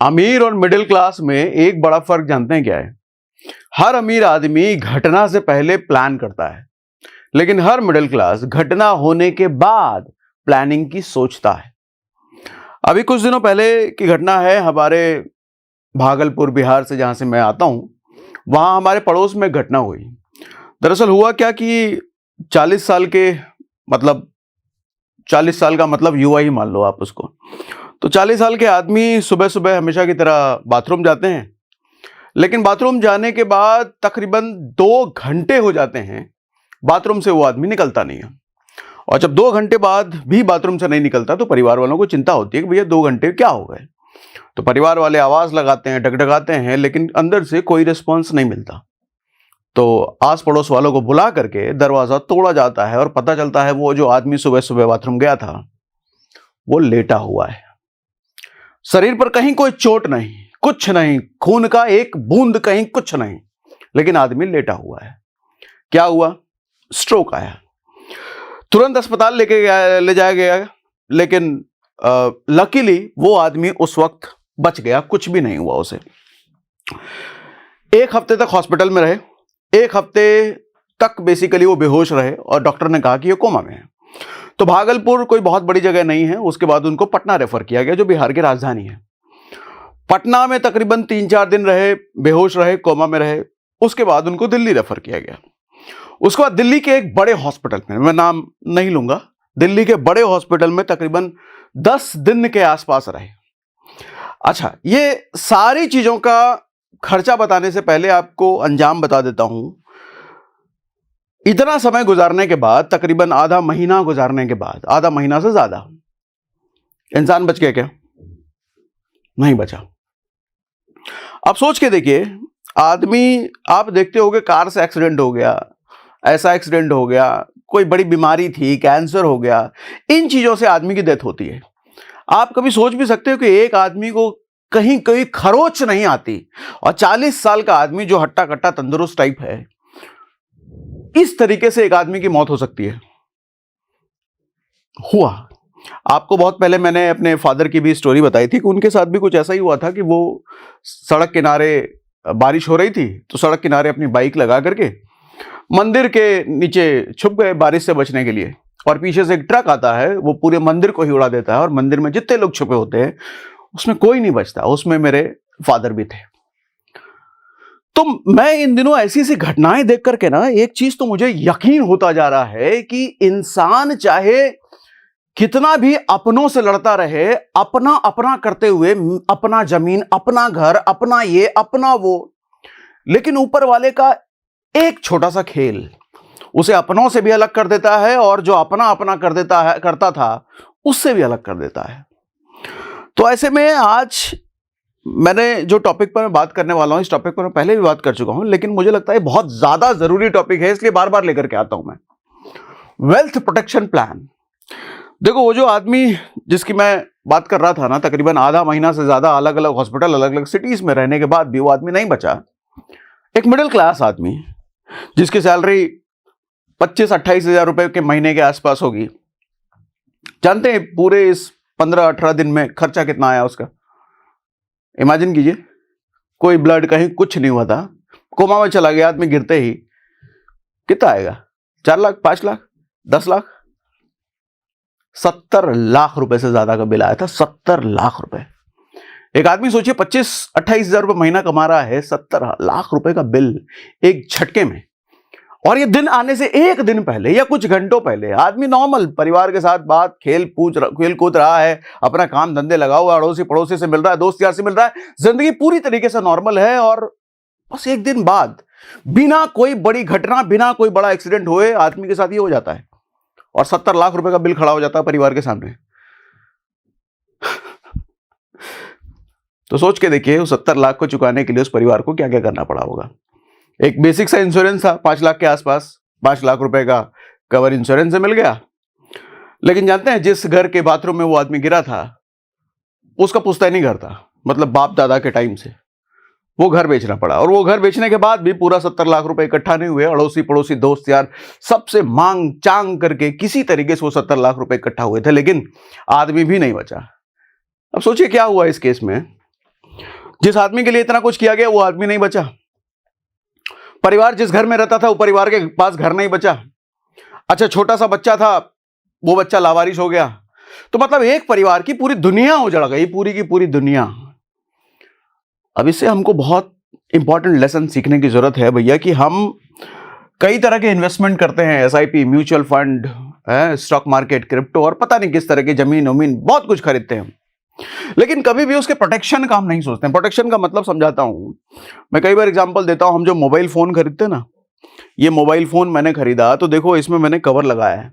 अमीर और middle class में एक बड़ा फर्क जानते हैं क्या है? हर अमीर आदमी घटना से पहले प्लान करता है, लेकिन हर मिडिल क्लास घटना होने के बाद प्लानिंग की सोचता है। अभी कुछ दिनों पहले की घटना है, हमारे भागलपुर बिहार से, जहां से मैं आता हूं, वहां हमारे पड़ोस में घटना हुई। दरअसल हुआ क्या कि 40 साल के, मतलब 40 साल का मतलब युवा ही मान लो आप उसको। तो 40 साल के आदमी सुबह सुबह हमेशा की तरह बाथरूम जाते हैं, लेकिन बाथरूम जाने के बाद तकरीबन 2 घंटे हो जाते हैं, बाथरूम से वो आदमी निकलता नहीं है। और जब 2 घंटे बाद भी बाथरूम से नहीं निकलता तो परिवार वालों को चिंता होती है कि भैया 2 घंटे क्या हो गए। तो परिवार वाले आवाज लगाते हैं, डगडगाते हैं, लेकिन अंदर से कोई रिस्पॉन्स नहीं मिलता। तो आस पड़ोस वालों को बुला करके दरवाजा तोड़ा जाता है और पता चलता है वो जो आदमी सुबह सुबह बाथरूम गया था वो लेटा हुआ है। शरीर पर कहीं कोई चोट नहीं, कुछ नहीं, खून का एक बूंद कहीं, कुछ नहीं, लेकिन आदमी लेटा हुआ है। क्या हुआ? स्ट्रोक आया। तुरंत अस्पताल ले जाया गया, लेकिन लकीली वो आदमी उस वक्त बच गया, कुछ भी नहीं हुआ उसे। 1 हफ्ते तक हॉस्पिटल में रहे, 1 हफ्ते तक बेसिकली वो बेहोश रहे और डॉक्टर ने कहा कि ये कोमा में है। तो भागलपुर कोई बहुत बड़ी जगह नहीं है। उसके बाद उनको पटना रेफर किया गया, जो बिहार की राजधानी है। पटना में तकरीबन 3-4 दिन रहे, बेहोश रहे, कोमा में रहे। उसके बाद उनको दिल्ली रेफर किया गया। उसके बाद दिल्ली के एक बड़े हॉस्पिटल में, मैं नाम नहीं लूंगा, दिल्ली के बड़े हॉस्पिटल में तकरीबन 10 दिन के आसपास रहे। अच्छा, ये सारी चीजों का खर्चा बताने से पहले आपको अंजाम बता देता हूं। इतना समय गुजारने के बाद, तकरीबन आधा महीना गुजारने के बाद, आधा महीना से ज्यादा, इंसान बच गया क्या? नहीं बचा। आप सोच के देखिए, आदमी, आप देखते होंगे कार से एक्सीडेंट हो गया, ऐसा एक्सीडेंट हो गया, कोई बड़ी बीमारी थी, कैंसर हो गया, इन चीजों से आदमी की डेथ होती है। आप कभी सोच भी सकते हो कि एक आदमी को कहीं कोई खरोच नहीं आती, और 40 साल का आदमी जो हट्टा कट्टा तंदुरुस्त टाइप है, इस तरीके से एक आदमी की मौत हो सकती है। हुआ। आपको बहुत पहले मैंने अपने फादर की भी स्टोरी बताई थी कि उनके साथ भी कुछ ऐसा ही हुआ था कि वो सड़क किनारे, बारिश हो रही थी तो सड़क किनारे अपनी बाइक लगा करके मंदिर के नीचे छुप गए बारिश से बचने के लिए, और पीछे से एक ट्रक आता है, वो पूरे मंदिर को ही उड़ा देता है, और मंदिर में जितने लोग छुपे होते हैं उसमें कोई नहीं बचता। उसमें मेरे फादर भी थे। तो मैं इन दिनों ऐसी ऐसी घटनाएं देख करके ना, एक चीज तो मुझे यकीन होता जा रहा है कि इंसान चाहे कितना भी अपनों से लड़ता रहे, अपना अपना करते हुए, अपना जमीन, अपना घर, अपना ये, अपना वो, लेकिन ऊपर वाले का एक छोटा सा खेल उसे अपनों से भी अलग कर देता है, और जो अपना अपना करता था उससे भी अलग कर देता है। तो ऐसे में आज मैंने जो टॉपिक पर मैं बात करने वाला हूं, इस टॉपिक पर मैं पहले भी बात कर चुका हूं, लेकिन मुझे लगता है बहुत ज्यादा जरूरी टॉपिक है, इसलिए बार बार लेकर के आता हूं मैं। Wealth protection plan. देखो, वो जो आदमी जिसकी मैं बात कर रहा था ना, तकरीबन आधा महीना से ज्यादा अलग अलग हॉस्पिटल, अलग अलग सिटीज में रहने के बाद भी वो आदमी नहीं बचा। एक मिडिल क्लास आदमी जिसकी सैलरी 25-28 हजार रुपए के महीने के आसपास होगी। जानते हैं पूरे इस 15-18 दिन में खर्चा कितना आया उसका? इमेजिन कीजिए, कोई ब्लड कहीं, कुछ नहीं हुआ था, कोमा में चला गया आदमी गिरते ही। कितना आएगा? 4 लाख, 5 लाख, 10 लाख? 70 लाख रुपए से ज्यादा का बिल आया था। 70 लाख रुपए। एक आदमी सोचिए 25-28 हजार रुपए महीना कमा रहा है, 70 लाख रुपए का बिल एक झटके में। और ये दिन आने से 1 दिन पहले या कुछ घंटों पहले आदमी नॉर्मल परिवार के साथ बात, खेल कूद रहा है, अपना काम धंधे लगा हुआ, अड़ोसी पड़ोसी से मिल रहा है, दोस्त यार से मिल रहा है, जिंदगी पूरी तरीके से नॉर्मल है। और बस 1 दिन बाद, बिना कोई बड़ी घटना, बिना कोई बड़ा एक्सीडेंट हुए, आदमी के साथ ये हो जाता है, और 70 लाख रुपए का बिल खड़ा हो जाता है परिवार के सामने। तो सोच के देखिए, उस 70 लाख को चुकाने के लिए उस परिवार को क्या क्या करना पड़ा होगा। एक बेसिक सा इंश्योरेंस था 5 लाख के आसपास, 5 लाख रुपए का कवर इंश्योरेंस से मिल गया। लेकिन जानते हैं, जिस घर के बाथरूम में वो आदमी गिरा था उसका पुश्तैनी घर था, मतलब बाप दादा के टाइम से। वो घर बेचना पड़ा, और वो घर बेचने के बाद भी पूरा 70 लाख रुपए इकट्ठा नहीं हुए। अड़ोसी पड़ोसी, दोस्त यार, सबसे मांग चांग करके किसी तरीके से वो 70 लाख रुपए इकट्ठा हुए थे, लेकिन आदमी भी नहीं बचा। अब सोचिए क्या हुआ इस केस में। जिस आदमी के लिए इतना कुछ किया गया वो आदमी नहीं बचा। परिवार जिस घर में रहता था वो परिवार के पास घर नहीं बचा। अच्छा, छोटा सा बच्चा था, वो बच्चा लावारिस हो गया। तो मतलब एक परिवार की पूरी दुनिया उजड़ गई, पूरी की पूरी दुनिया। अब इससे हमको बहुत इंपॉर्टेंट लेसन सीखने की जरूरत है भैया कि हम कई तरह के इन्वेस्टमेंट करते हैं, SIP, mutual fund, stock market, crypto और पता नहीं किस तरह की जमीन उमीन बहुत कुछ खरीदते हैं, लेकिन कभी भी उसके प्रोटेक्शन का हम नहीं सोचते हैं। प्रोटेक्शन का मतलब समझाता हूं मैं, कई बार एग्जांपल देता हूं। हम जो मोबाइल फोन खरीदते हैं ना, ये मोबाइल फोन मैंने खरीदा तो देखो इसमें मैंने कवर लगाया है।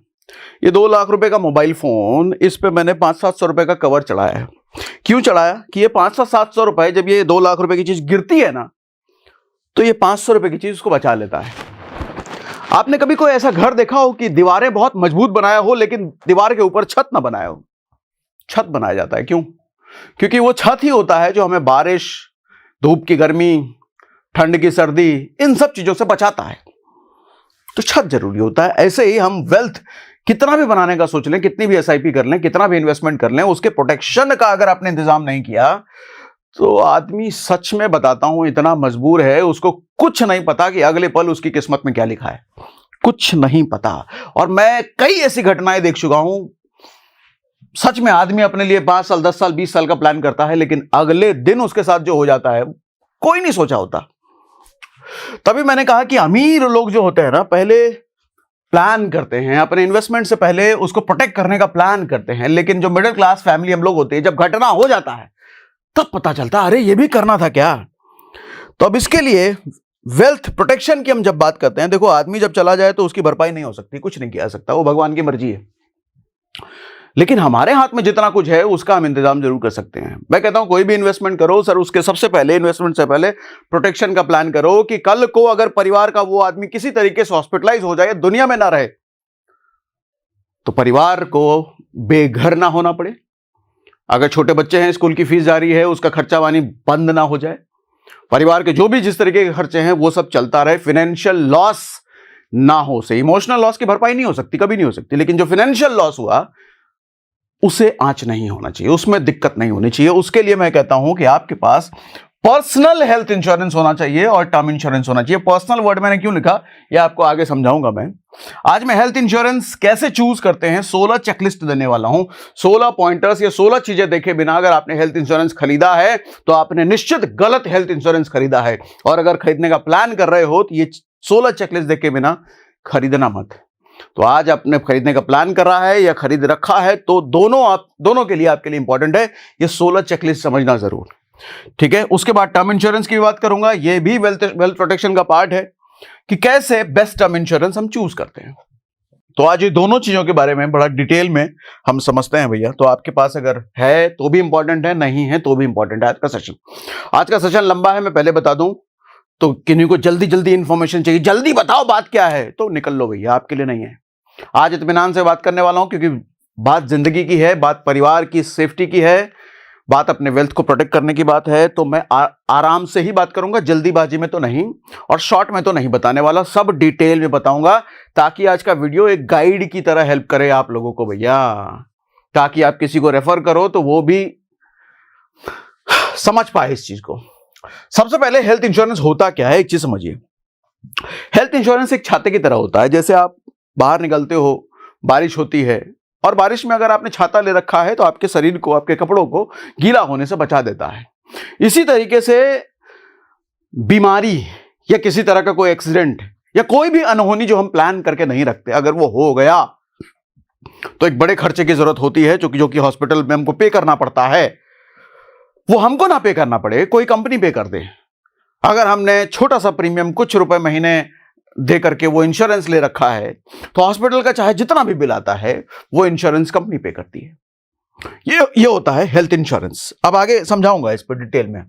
ये 2 लाख रुपए का मोबाइल फोन, इस पे मैंने 500-700 रुपए का कवर चढ़ाया है। क्यों चढ़ाया कि ये 500-700 रुपए, जब ये 2 लाख रुपए की चीज गिरती है ना, तो ये 500 रुपए की चीज उसको बचा लेता है। आपने कभी कोई ऐसा घर देखा हो कि दीवारें बहुत मजबूत बनाया हो लेकिन दीवार के ऊपर छत ना बनाया हो? छत बनाया जाता है, क्यों? क्योंकि वो छत ही होता है जो हमें बारिश, धूप की गर्मी, ठंड की सर्दी, इन सब चीजों से बचाता है। तो छत जरूरी होता है। ऐसे ही हम वेल्थ कितना भी बनाने का सोच लें, कितनी भी एसआईपी कर लें, कितना भी इन्वेस्टमेंट कर लें, उसके प्रोटेक्शन का अगर आपने इंतजाम नहीं किया तो आदमी सच में बताता हूं इतना मजबूर है, उसको कुछ नहीं पता कि अगले पल उसकी किस्मत में क्या लिखा है, कुछ नहीं पता। और मैं कई ऐसी घटनाएं देख चुका हूं, सच में आदमी अपने लिए 5 साल, 10 साल, 20 साल का प्लान करता है, लेकिन अगले दिन उसके साथ जो हो जाता है कोई नहीं सोचा होता। तभी मैंने कहा कि अमीर लोग जो होते हैं ना, पहले प्लान करते हैं, अपने इन्वेस्टमेंट से पहले उसको प्रोटेक्ट करने का प्लान करते हैं। लेकिन जो मिडिल क्लास फैमिली हम लोग होते हैं, जब घटना हो जाता है तब पता चलता अरे ये भी करना था क्या। तो अब इसके लिए वेल्थ प्रोटेक्शन की हम जब बात करते हैं, देखो आदमी जब चला जाए तो उसकी भरपाई नहीं हो सकती, कुछ नहीं किया जा सकता, वो भगवान की मर्जी है। लेकिन हमारे हाथ में जितना कुछ है उसका हम इंतजाम जरूर कर सकते हैं। मैं कहता हूं कोई भी इन्वेस्टमेंट करो सर, उसके सबसे पहले, इन्वेस्टमेंट से पहले प्रोटेक्शन का प्लान करो कि कल को अगर परिवार का वो आदमी किसी तरीके से हॉस्पिटलाइज हो जाए, दुनिया में ना रहे, तो परिवार को बेघर ना होना पड़े। अगर छोटे बच्चे हैं, स्कूल की फीस जारी है, उसका खर्चा पानी बंद ना हो जाए, परिवार के जो भी जिस तरीके के खर्चे हैं वो सब चलता रहे, फाइनेंशियल लॉस ना हो। से इमोशनल लॉस की भरपाई नहीं हो सकती, कभी नहीं हो सकती, लेकिन जो फाइनेंशियल लॉस हुआ उसे आंच नहीं होना चाहिए, उसमें दिक्कत नहीं होनी चाहिए। उसके लिए मैं कहता हूं कि आपके पास पर्सनल हेल्थ इंश्योरेंस होना चाहिए और टर्म इंश्योरेंस होना चाहिए। पर्सनल वर्ड मैंने क्यों लिखा ये आपको आगे समझाऊंगा मैं। आज मैं हेल्थ इंश्योरेंस कैसे चूज करते हैं 16 चेकलिस्ट देने वाला हूं, 16 पॉइंटर्स, ये 16 चीजें देखे बिना अगर आपने हेल्थ इंश्योरेंस खरीदा है तो आपने निश्चित गलत हेल्थ इंश्योरेंस खरीदा है। और अगर खरीदने का प्लान कर रहे हो तो ये 16 चेकलिस्ट देखे बिना खरीदना मत। तो आज आपने खरीदने का प्लान कर रहा है या खरीद रखा है तो दोनों के लिए आपके लिए इंपॉर्टेंट है ये 16 चेकलिस्ट समझना जरूर, ठीक है। उसके बाद टर्म इंश्योरेंस की भी बात करूंगा, ये भी वेल्थ प्रोटेक्शन का पार्ट है कि कैसे बेस्ट टर्म इंश्योरेंस हम चूज करते हैं। तो आज ये दोनों चीजों के बारे में बड़ा डिटेल में हम समझते हैं भैया। तो आपके पास अगर है तो भी इंपॉर्टेंट है, नहीं है तो भी इंपॉर्टेंट है आज का सेशन लंबा है, मैं पहले बता दूं। तो किन्हीं को जल्दी जल्दी इंफॉर्मेशन चाहिए, जल्दी बताओ बात क्या है, तो निकल लो भैया, आपके लिए नहीं है। आज इत्मीनान से बात करने वाला हूं क्योंकि बात जिंदगी की है, बात परिवार की सेफ्टी की है, बात अपने वेल्थ को प्रोटेक्ट करने की बात है। तो मैं आराम से ही बात करूंगा, जल्दीबाजी में तो नहीं और शॉर्ट में तो नहीं बताने वाला, सब डिटेल में बताऊंगा ताकि आज का वीडियो एक गाइड की तरह हेल्प करे आप लोगों को भैया, ताकि आप किसी को रेफर करो तो वो भी समझ पाए इस चीज को। सबसे पहले हेल्थ इंश्योरेंस होता क्या है, एक चीज समझिए। हेल्थ इंश्योरेंस एक छाते की तरह होता है। जैसे आप बाहर निकलते हो, बारिश होती है, और बारिश में अगर आपने छाता ले रखा है तो आपके शरीर को, आपके कपड़ों को गीला होने से बचा देता है। इसी तरीके से बीमारी या किसी तरह का कोई एक्सीडेंट या कोई भी अनहोनी जो हम प्लान करके नहीं रखते, अगर वो हो गया तो एक बड़े खर्चे की जरूरत होती है, जो कि हॉस्पिटल में हमको पे करना पड़ता है। वो हमको ना पे करना पड़े, कोई कंपनी पे कर दे। अगर हमने छोटा सा प्रीमियम कुछ रुपए महीने दे करके वो इंश्योरेंस ले रखा है तो हॉस्पिटल का चाहे जितना भी बिल आता है वो इंश्योरेंस कंपनी पे करती है। ये होता है हेल्थ इंश्योरेंस। अब आगे समझाऊंगा इस पर डिटेल में।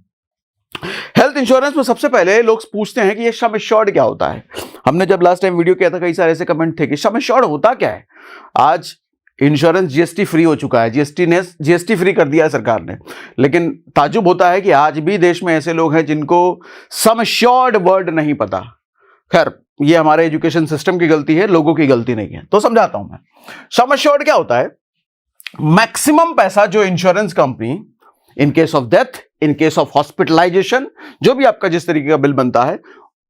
हेल्थ इंश्योरेंस में सबसे पहले लोग पूछते हैं कि ये सम एश्योर्ड क्या होता है। हमने जब लास्ट टाइम वीडियो किया था कई सारे ऐसे कमेंट थे कि सम एश्योर्ड होता क्या है। आज इंश्योरेंस जीएसटी फ्री हो चुका है, जीएसटी फ्री कर दिया है सरकार ने, लेकिन ताजुब होता है कि आज भी देश में ऐसे लोग हैं जिनको सम एश्योर्ड वर्ड नहीं पता। खैर, ये हमारे एजुकेशन सिस्टम की गलती है, लोगों की गलती नहीं है। तो समझाता हूं मैं। सम एश्योर्ड क्या होता है? मैक्सिमम पैसा जो insurance company in case of death in case of hospitalization, जो भी आपका जिस तरीके का बिल बनता है,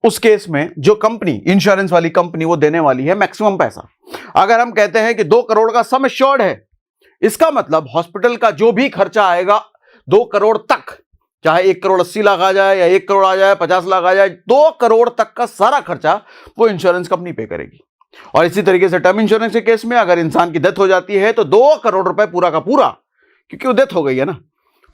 उस केस में जो कंपनी, इंश्योरेंस वाली कंपनी, वो देने वाली है मैक्सिमम पैसा। अगर हम कहते हैं कि 2 करोड़ का सम एश्योर्ड है, इसका मतलब हॉस्पिटल का जो भी खर्चा आएगा 2 करोड़ तक, चाहे 1 करोड़ 80 लाख आ जाए या 1 करोड़ आ जाए, 50 लाख आ जाए, 2 करोड़ तक का सारा खर्चा वो इंश्योरेंस कंपनी पे करेगी। और इसी तरीके से टर्म इंश्योरेंस के केस में अगर इंसान की डेथ हो जाती है तो 2 करोड़ रुपए पूरा का पूरा, क्योंकि वो डेथ हो गई है ना,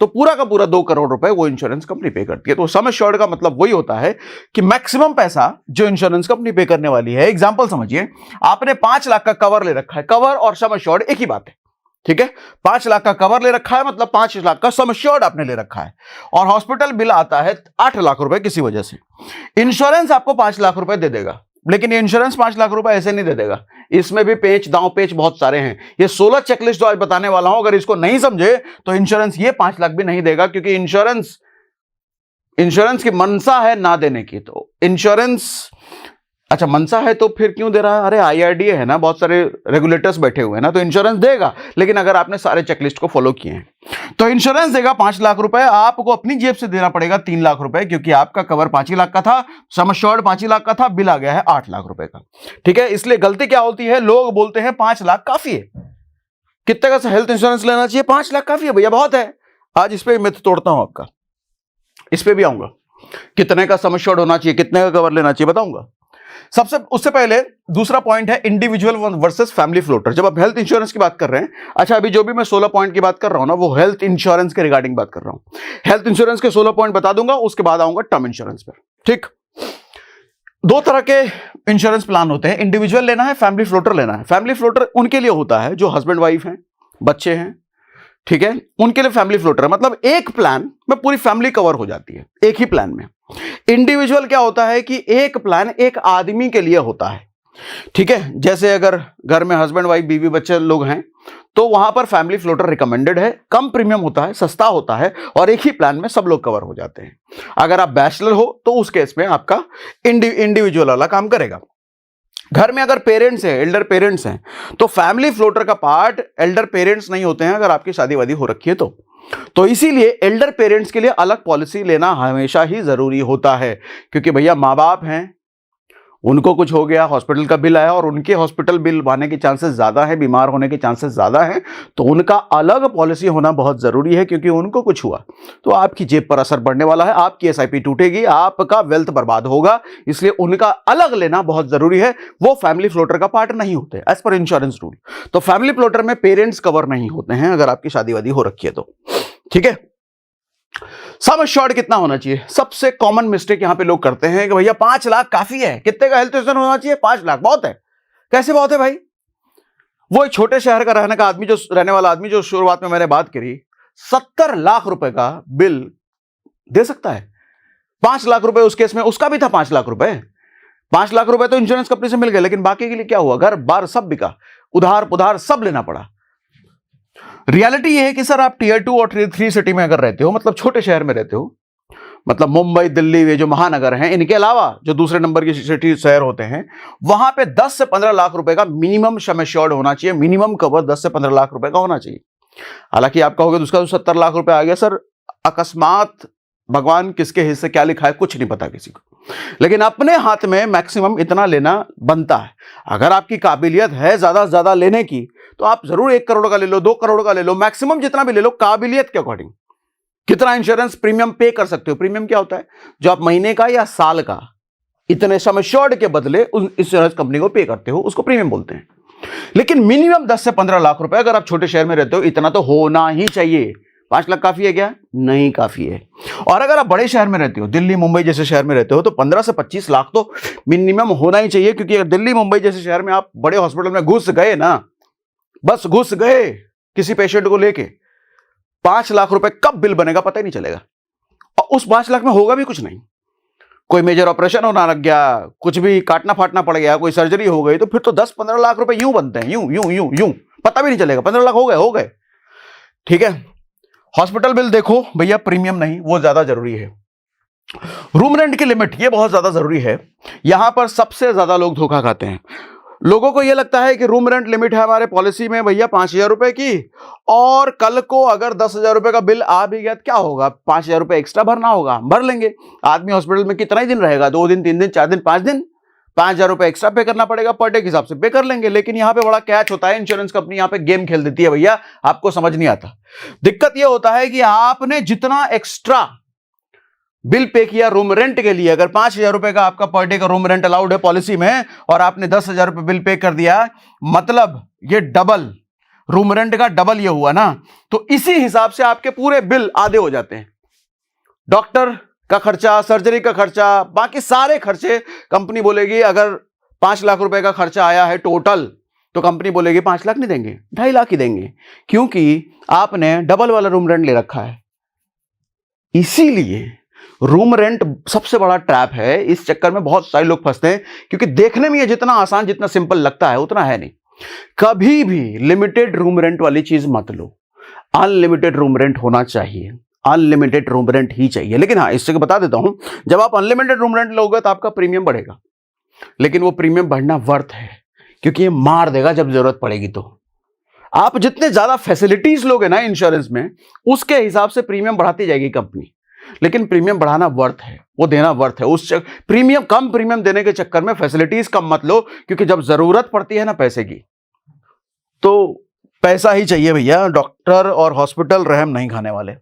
तो पूरा का पूरा 2 करोड़ रुपए वो इंश्योरेंस कंपनी पे करती है। तो सम एश्योर्ड का मतलब वही होता है कि मैक्सिमम पैसा जो इंश्योरेंस कंपनी पे करने वाली है। एग्जांपल समझिए, आपने 5 लाख का कवर ले रखा है, कवर और सम एश्योर्ड एक ही बात है, ठीक है। 5 लाख का कवर ले रखा है मतलब 5 लाख का सम एश्योर्ड आपने ले रखा है, और हॉस्पिटल बिल आता है 8 लाख रुपए किसी वजह से। इंश्योरेंस आपको 5 लाख रुपए दे देगा, लेकिन ये इंश्योरेंस 5 लाख रुपए ऐसे नहीं दे देगा, इसमें भी पेच दांव पेच बहुत सारे हैं। ये 16 चेकलिस्ट जो आज बताने वाला हूं, अगर इसको नहीं समझे तो इंश्योरेंस ये 5 लाख भी नहीं देगा, क्योंकि इंश्योरेंस की मनसा है ना देने की। तो इंश्योरेंस, अच्छा मनसा है तो फिर क्यों दे रहा है? अरे IRDA है ना, बहुत सारे रेगुलेटर्स बैठे हुए हैं ना, तो इंश्योरेंस देगा, लेकिन अगर आपने सारे चेकलिस्ट को फॉलो किए हैं तो इंश्योरेंस देगा 5 लाख रुपए, आपको अपनी जेब से देना पड़ेगा 3 लाख रुपए, क्योंकि आपका कवर 5 ही लाख का था, सम एश्योर्ड 5 ही लाख का था, बिल आ गया है 8 लाख रुपए का, ठीक है। इसलिए गलती क्या होती है, लोग बोलते हैं 5 लाख काफी है, कितने का हेल्थ इंश्योरेंस लेना चाहिए, 5 लाख काफी है भैया, बहुत है। आज इस पे मिथ तोड़ता हूं आपका, इस पे भी आऊंगा, कितने का सम एश्योर्ड होना चाहिए, कितने का कवर लेना चाहिए बताऊंगा। उससे पहले दूसरा पॉइंट है इंडिविजुअल वर्सेस फैमिली फ्लोटर। जब आप हेल्थ इंश्योरेंस की बात कर रहे हैं, अच्छा अभी जो भी मैं 16 पॉइंट की बात कर रहा हूं ना, वो हेल्थ इंश्योरेंस के रिगार्डिंग बात कर रहा हूं। हेल्थ इंश्योरेंस के 16 पॉइंट बता दूंगा, उसके बाद आऊंगा टर्म इंश्योरेंस पर, ठीक। 2 तरह के इंश्योरेंस प्लान होते हैं, इंडिविजुअल लेना है, फैमिली फ्लोटर लेना है। फैमिली फ्लोटर उनके लिए होता है जो हस्बैंड वाइफ हैं, बच्चे हैं, ठीक है, उनके लिए फैमिली फ्लोटर है, मतलब एक प्लान में पूरी फैमिली कवर हो जाती है एक ही प्लान में। इंडिविजुअल क्या होता है कि एक प्लान एक आदमी के लिए होता है, ठीक है। जैसे अगर घर में हस्बैंड वाइफ बीवी बच्चे लोग हैं तो वहां पर फैमिली फ्लोटर रिकमेंडेड है, कम प्रीमियम होता है, सस्ता होता है, और एक ही प्लान में सब लोग कवर हो जाते हैं। अगर आप बैचलर हो तो उस केस में आपका इंडिविजुअल वाला काम करेगा। घर में अगर पेरेंट्स हैं, एल्डर पेरेंट्स हैं, तो फैमिली फ्लोटर का पार्ट एल्डर पेरेंट्स नहीं होते हैं अगर आपकी शादी वादी हो रखी है तो इसीलिए एल्डर पेरेंट्स के लिए अलग पॉलिसी लेना हमेशा ही जरूरी होता है, क्योंकि भैया माँ बाप हैं, उनको कुछ हो गया, हॉस्पिटल का बिल आया और उनके हॉस्पिटल बिल आने के चांसेस ज्यादा है, बीमार होने के चांसेस ज्यादा हैं, तो उनका अलग पॉलिसी होना बहुत जरूरी है, क्योंकि उनको कुछ हुआ तो आपकी जेब पर असर पड़ने वाला है, आपकी SIP टूटेगी, आपका वेल्थ बर्बाद होगा, इसलिए उनका अलग लेना बहुत जरूरी है। वो फैमिली फ्लोटर का पार्ट नहीं होते एज पर इंश्योरेंस रूल। तो फैमिली फ्लोटर में पेरेंट्स कवर नहीं होते हैं अगर आपकी शादी वादी हो रखी है तो, ठीक है। सम एश्योर्ड कितना होना चाहिए? सबसे कॉमन मिस्टेक यहां पे लोग करते हैं कि भैया 5 लाख काफी है, कितने का हेल्थ इंश्योरेंस होना चाहिए? 5 लाख बहुत है। कैसे बहुत है भाई? वो एक छोटे शहर का रहने वाला आदमी जो शुरुआत में मैंने बात करी, 70 लाख रुपए का बिल दे सकता है। 5 लाख रुपए उस केस में उसका भी था, 5 लाख रुपए। 5 लाख रुपए तो इंश्योरेंस कंपनी से मिल गए, लेकिन बाकी के लिए क्या हुआ? घर बार सब बिका, उधार पुधार सब लेना पड़ा। रियलिटी ये है कि सर आप Tier 2 और Tier 3 सिटी में अगर रहते हो, मतलब छोटे शहर में रहते हो, मतलब मुंबई दिल्ली ये जो महानगर हैं, इनके अलावा जो दूसरे नंबर की सिटी शहर होते हैं, वहां पे 10 से 15 लाख रुपए का मिनिमम सम एश्योर्ड होना चाहिए, मिनिमम कवर 10 से 15 लाख रुपए का होना चाहिए। हालांकि आप कहोगे उसका तो 70 लाख रुपए आ गया सर, अकस्मात भगवान किसके हिस्से क्या लिखा है कुछ नहीं पता किसी को, लेकिन अपने हाथ में मैक्सिमम इतना लेना बनता है। अगर आपकी काबिलियत है ज्यादा से ज्यादा लेने की तो आप जरूर 1 करोड़ का ले लो, 2 करोड़ का ले लो, मैक्सिमम जितना भी ले लो, काबिलियत के अकॉर्डिंग कितना इंश्योरेंस प्रीमियम पे कर सकते हो। प्रीमियम क्या होता है? जो आप महीने का या साल का इतने सम एश्योर्ड के बदले उस इंश्योरेंस कंपनी को पे करते हो, उसको प्रीमियम बोलते हैं। लेकिन मिनिमम 10 से 15 लाख रुपए अगर आप छोटे शहर में रहते हो, इतना तो होना ही चाहिए। 5 लाख काफी है क्या? नहीं काफी है। और अगर आप बड़े शहर में रहते हो, दिल्ली मुंबई जैसे शहर में रहते हो, तो 15 से 25 लाख तो मिनिमम होना ही चाहिए, क्योंकि अगर दिल्ली मुंबई जैसे शहर में आप बड़े हॉस्पिटल में घुस गए ना, बस घुस गए किसी पेशेंट को लेके, 5 लाख रुपए कब बिल बनेगा पता ही नहीं चलेगा, और उस 5 लाख में होगा भी कुछ नहीं। कोई मेजर ऑपरेशन होना लग गया, कुछ भी काटना फाटना पड़ गया, कोई सर्जरी हो गई, तो फिर तो 10-15 लाख रुपए यूं बनते हैं, यूं यूं यूं यूं, पता भी नहीं चलेगा 15 लाख हो गए। ठीक है, हॉस्पिटल बिल देखो भैया, प्रीमियम नहीं, वो ज्यादा जरूरी है। रूम रेंट की लिमिट, ये बहुत ज्यादा जरूरी है। यहां पर सबसे ज्यादा लोग धोखा खाते हैं। लोगों को यह लगता है कि रूम रेंट लिमिट है हमारे पॉलिसी में भैया 5,000 रुपए की, और कल को अगर 10,000 रुपए का बिल आ भी गया तो क्या होगा, 5,000 रुपए एक्स्ट्रा भरना होगा, भर लेंगे। आदमी हॉस्पिटल में कितना ही दिन रहेगा, 2 दिन 3 दिन 4 दिन 5 दिन, 5,000 रुपए एक्स्ट्रा पे करना पड़ेगा, पर डे के हिसाब से पे कर लेंगे। लेकिन यहां पे बड़ा कैच होता है, इंश्योरेंस कंपनी यहां पे गेम खेल देती है भैया, आपको समझ नहीं आता। दिक्कत यह होता है कि आपने जितना एक्स्ट्रा बिल पे किया रूम रेंट के लिए, अगर 5,000 रुपए का आपका पर डे का रूम रेंट अलाउड है पॉलिसी में, और आपने 10,000 रुपए बिल पे कर दिया, मतलब ये डबल रूम रेंट का डबल ये हुआ ना, तो इसी हिसाब से आपके पूरे बिल आधे हो जाते हैं। डॉक्टर का खर्चा, सर्जरी का खर्चा, बाकी सारे खर्चे कंपनी बोलेगी, अगर 5 लाख रुपए का खर्चा आया है टोटल, तो कंपनी बोलेगी 5 लाख नहीं देंगे, 2.5 लाख ही देंगे, क्योंकि आपने डबल वाला रूम रेंट ले रखा है। इसीलिए रूम रेंट सबसे बड़ा ट्रैप है। इस चक्कर में बहुत सारे लोग फंसते हैं, क्योंकि देखने में ये जितना आसान, जितना सिंपल लगता है उतना है नहीं। कभी भी लिमिटेड रूम रेंट वाली चीज मत लो, अनलिमिटेड रूम रेंट होना चाहिए, अनलिमिटेड रूम रेंट ही चाहिए। लेकिन हाँ, इससे बता देता हूं, जब आप अनलिमिटेड रूम रेंट लोगे तो आपका प्रीमियम बढ़ेगा, लेकिन वो प्रीमियम बढ़ना वर्थ है, क्योंकि ये मार देगा जब जरूरत पड़ेगी। तो आप जितने ज्यादा फैसिलिटीज लोगे ना इंश्योरेंस में, उसके हिसाब से प्रीमियम बढ़ाती जाएगी कंपनी, लेकिन प्रीमियम बढ़ाना वर्थ है, वो देना वर्थ है। उस प्रीमियम, कम प्रीमियम देने के चक्कर में फैसिलिटीज कम मत लो, क्योंकि जब जरूरत पड़ती है ना पैसे की, तो पैसा ही चाहिए भैया। डॉक्टर और हॉस्पिटल रहम नहीं खाने वाले।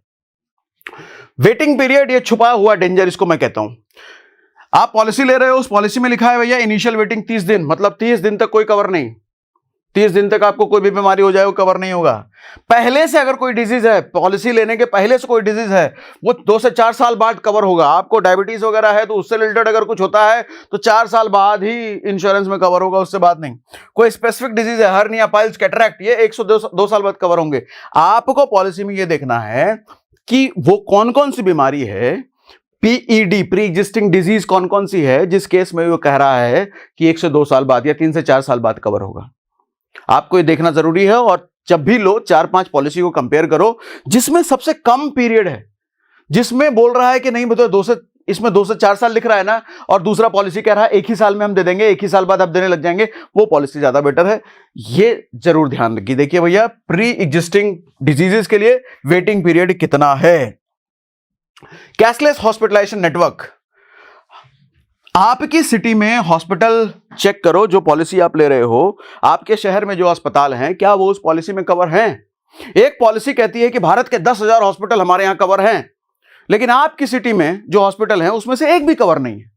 वेटिंग पीरियड, ये छुपा हुआ डेंजर, इसको मैं कहता हूं। आप पॉलिसी ले रहे हो, उस पॉलिसी में लिखा है भैया इनिशियल वेटिंग 30 दिन, मतलब 30 दिन तक कोई कवर नहीं, 30 दिन तक आपको कोई भी बीमारी हो जाए वो कवर नहीं होगा। पहले से अगर कोई डिजीज है, पॉलिसी लेने के पहले से कोई डिजीज है, वो 2 से 4 साल बाद कवर होगा। आपको डायबिटीज वगैरह है तो उससे रिलेटेड अगर कुछ होता है तो 4 साल बाद ही इंश्योरेंस में कवर होगा, उससे बाद नहीं। कोई स्पेसिफिक डिजीज है, हर्निया, पाइल्स, कैटरैक्ट, ये 102 साल बाद कवर होंगे। आपको पॉलिसी में ये देखना है कि वो कौन कौन सी बीमारी है, पीईडी, प्री एग्जिस्टिंग डिजीज कौन कौन सी है, जिस केस में वो कह रहा है कि 1 से 2 साल बाद या 3 से 4 साल बाद कवर होगा। आपको ये देखना जरूरी है। और जब भी लो 4-5 पॉलिसी को कंपेयर करो, जिसमें सबसे कम पीरियड है, जिसमें बोल रहा है कि नहीं मतलब इसमें 2 से 4 साल लिख रहा है ना, और दूसरा पॉलिसी कह रहा है 1 ही साल में हम दे देंगे, 1 ही साल बाद आप देने लग जाएंगे, वो पॉलिसी ज्यादा बेटर है। ये जरूर ध्यान रखिए। देखिए भैया, प्री एग्जिस्टिंग डिजीजेस के लिए वेटिंग पीरियड कितना है। कैशलेस हॉस्पिटलाइजेशन नेटवर्क, आपकी सिटी में हॉस्पिटल चेक करो, जो पॉलिसी आप ले रहे हो, आपके शहर में जो अस्पताल हैं, क्या वो उस पॉलिसी में कवर हैं। एक पॉलिसी कहती है कि भारत के 10,000 हॉस्पिटल हमारे यहां कवर हैं, लेकिन आपकी सिटी में जो हॉस्पिटल हैं उसमें से एक भी कवर नहीं है।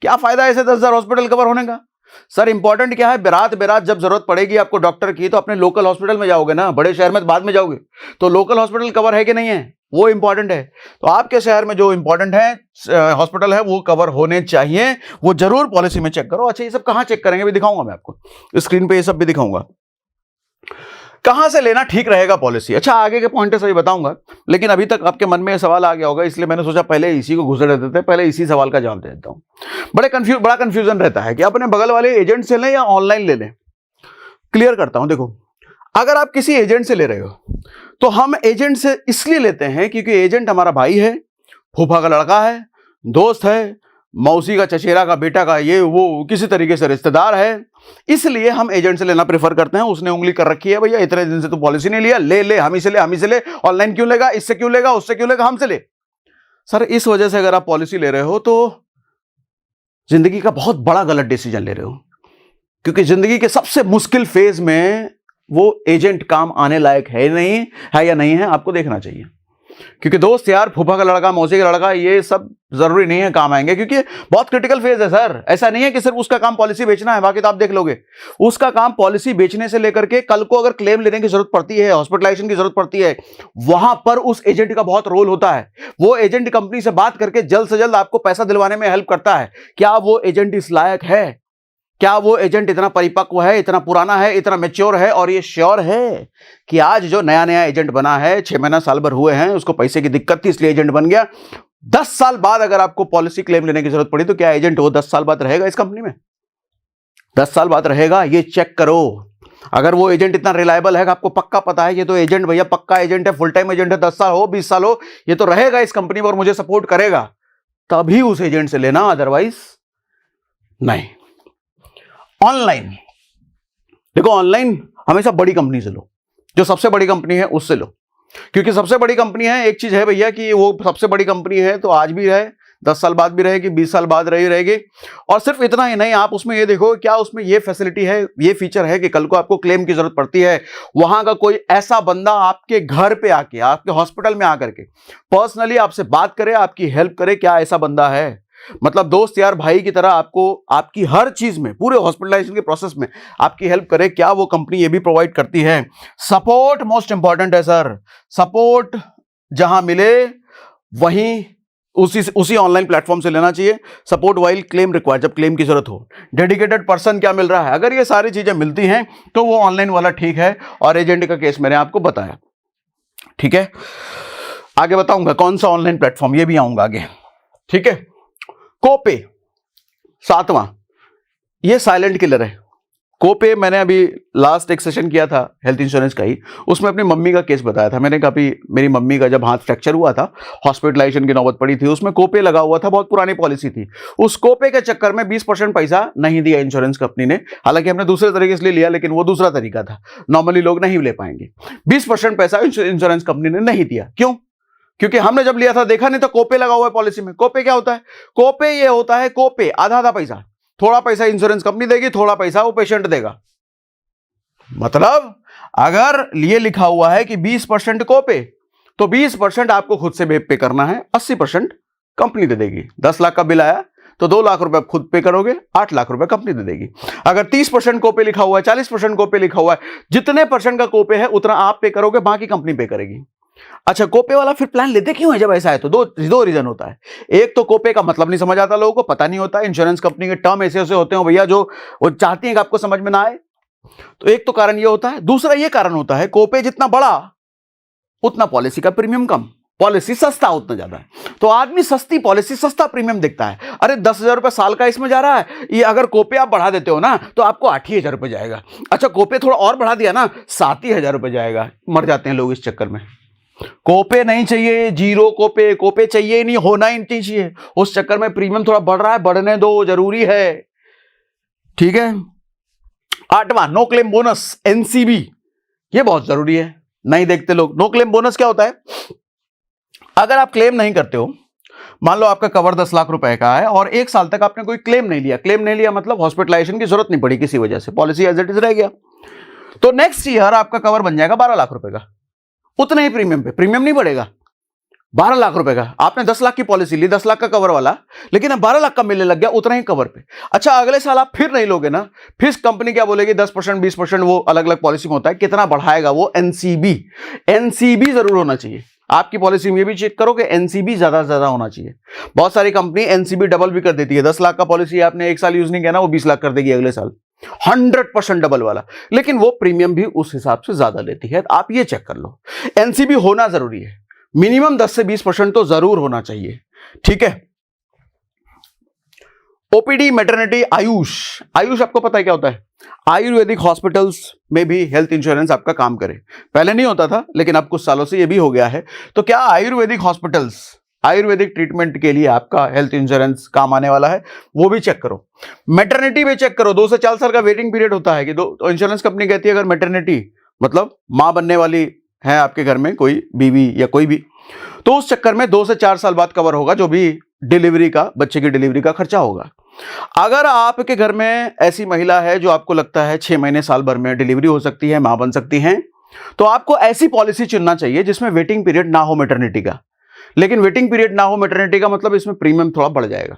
क्या फायदा ऐसे 10,000 हॉस्पिटल कवर होने का। सर इंपॉर्टेंट क्या है, बेरात जब जरूरत पड़ेगी आपको डॉक्टर की, तो अपने लोकल हॉस्पिटल में जाओगे ना, बड़े शहर में तो बाद में जाओगे। तो लोकल हॉस्पिटल कवर है कि नहीं है, वो इंपॉर्टेंट है। तो आपके शहर में जो इंपॉर्टेंट है हॉस्पिटल है, वो कवर होने चाहिए, वो जरूर पॉलिसी में चेक करो। अच्छा, ये सब कहां चेक करेंगे भी दिखाऊंगा मैं आपको, स्क्रीन पे ये सब भी दिखाऊंगा। कहां से लेना ठीक रहेगा पॉलिसी। अच्छा, आगे के पॉइंट सभी बताऊंगा, लेकिन अभी तक आपके मन में सवाल आ गया होगा, इसलिए मैंने सोचा पहले इसी को घुसड़ देते थे, पहले इसी सवाल का जवाब दे देता हूं। बड़ा कंफ्यूजन रहता है कि अपने बगल वाले एजेंट से लें या ऑनलाइन ले लें। क्लियर करता हूं। देखो, अगर आप किसी एजेंट से ले रहे हो, तो हम एजेंट से इसलिए लेते हैं क्योंकि एजेंट हमारा भाई है, फूफा का लड़का है, दोस्त है, मौसी का, चचेरा का बेटा का, ये वो किसी तरीके से रिश्तेदार है, इसलिए हम एजेंट से लेना प्रेफर करते हैं। उसने उंगली कर रखी है, भैया इतने दिन से तो पॉलिसी नहीं लिया, ले हम ही से ले, ऑनलाइन क्यों लेगा, इससे क्यों लेगा, उससे क्यों लेगा, हमसे ले। सर इस वजह से अगर आप पॉलिसी ले रहे हो तो जिंदगी का बहुत बड़ा गलत डिसीजन ले रहे हो, क्योंकि जिंदगी के सबसे मुश्किल फेज में वो एजेंट काम आने लायक है नहीं है या नहीं है, आपको देखना चाहिए। क्योंकि दोस्त यार, फूफा का लड़का, मौसी का लड़का, ये सब जरूरी नहीं है काम आएंगे, क्योंकि बहुत क्रिटिकल फेज है सर। ऐसा नहीं है कि सिर्फ उसका काम पॉलिसी बेचना है, बाकी तो आप देख लोगे। उसका काम पॉलिसी बेचने से लेकर के कल को अगर क्लेम लेने की जरूरत पड़ती है, हॉस्पिटलाइजेशन की जरूरत पड़ती है, वहां पर उस एजेंट का बहुत रोल होता है। वो एजेंट कंपनी से बात करके जल्द से जल्द आपको पैसा दिलवाने में हेल्प करता है। क्या वो एजेंट इस लायक है, क्या वो एजेंट इतना परिपक्व है, इतना पुराना है, इतना मैच्योर है, और ये श्योर है कि आज जो नया एजेंट बना है, 6 महीना साल भर हुए हैं, उसको पैसे की दिक्कत थी इसलिए एजेंट बन गया, 10 साल बाद अगर आपको पॉलिसी क्लेम लेने की जरूरत पड़ी तो क्या एजेंट वो 10 साल बाद रहेगा इस कंपनी में? 10 साल बाद रहेगा? ये चेक करो। अगर वो एजेंट इतना रिलायबल है कि आपको पक्का पता है ये तो एजेंट भैया पक्का एजेंट है, फुल टाइम एजेंट है, 10 साल हो 20 साल हो, ये तो रहेगा इस कंपनी में और मुझे सपोर्ट करेगा, तभी उस एजेंट से लेना, अदरवाइज नहीं। ऑनलाइन देखो ऑनलाइन हमेशा बड़ी कंपनी से लो, जो सबसे बड़ी कंपनी है उससे लो, क्योंकि सबसे बड़ी कंपनी है, एक चीज है भैया कि वो सबसे बड़ी कंपनी है तो आज भी रहे, 10 साल बाद भी रहेगी, 20 साल बाद रहेगी। और सिर्फ इतना ही नहीं, आप उसमें ये देखो क्या उसमें ये फैसिलिटी है, ये फीचर है कि कल को आपको क्लेम की जरूरत पड़ती है, वहां का कोई ऐसा बंदा आपके घर पे आके, आपके हॉस्पिटल में आकर के पर्सनली आपसे बात करे, आपकी हेल्प करे। क्या ऐसा बंदा है? मतलब दोस्त यार भाई की तरह आपको आपकी हर चीज में, पूरे हॉस्पिटलाइजेशन के प्रोसेस में आपकी हेल्प करे। क्या वो कंपनी ये भी प्रोवाइड करती है? सपोर्ट मोस्ट इंपॉर्टेंट है सर। सपोर्ट जहां मिले वहीं उसी ऑनलाइन प्लेटफॉर्म से लेना चाहिए। सपोर्ट वाइल क्लेम रिक्वायर्ड, जब क्लेम की जरूरत हो। डेडिकेटेड पर्सन क्या मिल रहा है, अगर ये सारी चीजें मिलती हैं तो वो ऑनलाइन वाला ठीक है। और एजेंट का केस मैंने आपको बताया, ठीक है। आगे बताऊंगा कौन सा ऑनलाइन प्लेटफॉर्म, ये भी आऊंगा आगे, ठीक है। कोपे 7वां, ये साइलेंट किलर है। कोपे मैंने अभी लास्ट एक सेशन किया था हेल्थ इंश्योरेंस का ही, उसमें अपनी मम्मी का केस बताया था मैंने। कभी मेरी मम्मी का जब हाथ फ्रैक्चर हुआ था, हॉस्पिटलाइजेशन की नौबत पड़ी थी, उसमें कोपे लगा हुआ था, बहुत पुरानी पॉलिसी थी। उस कोपे के चक्कर में 20% पैसा नहीं दिया इंश्योरेंस कंपनी ने। हालांकि हमने दूसरे तरीके से लिया, लेकिन वो दूसरा तरीका था, नॉर्मली लोग नहीं ले पाएंगे। 20% पैसा इंश्योरेंस कंपनी ने नहीं दिया। क्यों? क्योंकि हमने जब लिया था देखा नहीं तो कोपे लगा हुआ है पॉलिसी में। कोपे क्या होता है? कोपे ये होता है, कोपे आधा आधा पैसा, थोड़ा पैसा इंश्योरेंस कंपनी देगी, थोड़ा पैसा वो पेशेंट देगा। मतलब अगर ये लिखा हुआ है कि 20% कोपे, तो 20% आपको खुद से पे करना है, 80% कंपनी दे देगी। 10 लाख का बिल आया तो 2 लाख रुपए खुद पे करोगे, 8 लाख रुपए कंपनी दे देगी। अगर 30% कोपे लिखा हुआ है, 40% कोपे लिखा हुआ है, जितने परसेंट का कोपे है उतना आप पे करोगे, बाकी कंपनी पे करेगी। अच्छा, कोपे वाला फिर प्लान लेते क्यों है जब ऐसा है? तो दो रीजन होता है। एक तो कोपे का मतलब नहीं समझ आता, लोगों को पता नहीं होता। इंश्योरेंस कंपनी के टर्म ऐसे ऐसे होते हैं भैया जो वो चाहती है कि आपको समझ में ना आए। तो एक तो कारण ये होता है। दूसरा ये कारण होता है, कोपे जितना बड़ा उतना पॉलिसी का प्रीमियम कम, पॉलिसी सस्ता उतना ज्यादा है। तो आदमी सस्ती पॉलिसी, सस्ता प्रीमियम देखता है। अरे 10,000 रुपए साल का इसमें जा रहा है, ये अगर कोपे आप बढ़ा देते हो ना तो आपको 8,000 रुपए जाएगा। अच्छा, कोपे थोड़ा और बढ़ा दिया ना, 7,000 रुपए जाएगा। मर जाते हैं लोग इस चक्कर में। कोपे नहीं चाहिए, जीरो कोपे, कोपे चाहिए ही नहीं, होना ही नहीं चाहिए। उस चक्कर में प्रीमियम थोड़ा बढ़ रहा है, बढ़ने दो, जरूरी है, ठीक है। 8वां, नो क्लेम बोनस, एनसीबी, ये बहुत जरूरी है, नहीं देखते लोग। नो क्लेम बोनस क्या होता है? अगर आप क्लेम नहीं करते हो, मान लो आपका कवर 10 लाख रुपए का है और 1 साल तक आपने कोई क्लेम नहीं लिया, क्लेम नहीं लिया मतलब हॉस्पिटलाइजेशन की जरूरत नहीं पड़ी किसी वजह से, पॉलिसी एज इट इज रह गया, तो नेक्स्ट ईयर आपका कवर बन जाएगा 12 लाख रुपए का, उतने ही प्रीमियम पे, प्रीमियम नहीं बढ़ेगा। 12 लाख रुपए का आपने 10 लाख की पॉलिसी ली, 10 लाख का कवर वाला, लेकिन अब 12 लाख का मिलने लग गया उतना ही कवर पे। अच्छा, अगले साल आप फिर नहीं लोगे ना, फिर कंपनी क्या बोलेगी? 10%, 20%, वो अलग अलग पॉलिसी में होता है, कितना बढ़ाएगा वो? एनसीबी, एनसीबी जरूर होना चाहिए आपकी पॉलिसी में। ये भी चेक करो कि एनसीबी ज्यादा से ज्यादा होना चाहिए। बहुत सारी कंपनी एनसीबी डबल भी कर देती है। 10 लाख का पॉलिसी आपने 1 साल यूज नहीं किया ना, वो 20 लाख कर देगी अगले साल, 100% डबल वाला, लेकिन वो प्रीमियम भी उस हिसाब से ज्यादा लेती है। आप ये चेक कर लो, एनसीबी होना जरूरी है, मिनिमम 10 से 20% तो जरूर होना चाहिए, ठीक है। ओपीडी, मैटरनिटी, आयुष, आयुष आपको पता है क्या होता है? आयुर्वेदिक हॉस्पिटल्स में भी हेल्थ इंश्योरेंस आपका काम करे। पहले नहीं होता था, लेकिन अब कुछ सालों से ये भी हो गया है। तो क्या आयुर्वेदिक हॉस्पिटल्स, आयुर्वेदिक ट्रीटमेंट के लिए आपका हेल्थ इंश्योरेंस काम आने वाला है? वो भी चेक करो। मैटरनिटी में चेक करो, 2 से 4 साल का वेटिंग पीरियड होता है कि तो इंश्योरेंस कंपनी कहती है अगर मैटरनिटी मतलब मां बनने वाली है आपके घर में कोई बीवी या कोई भी, तो उस चक्कर में 2 से 4 साल बाद कवर होगा जो भी डिलीवरी का, बच्चे की डिलीवरी का खर्चा होगा। अगर आपके घर में ऐसी महिला है जो आपको लगता है 6 महीने साल भर में डिलीवरी हो सकती है, मां बन सकती हैं, तो आपको ऐसी पॉलिसी चुनना चाहिए जिसमें वेटिंग पीरियड ना हो मैटरनिटी का। लेकिन वेटिंग पीरियड ना हो मैटरनिटी का मतलब इसमें प्रीमियम थोड़ा बढ़ जाएगा।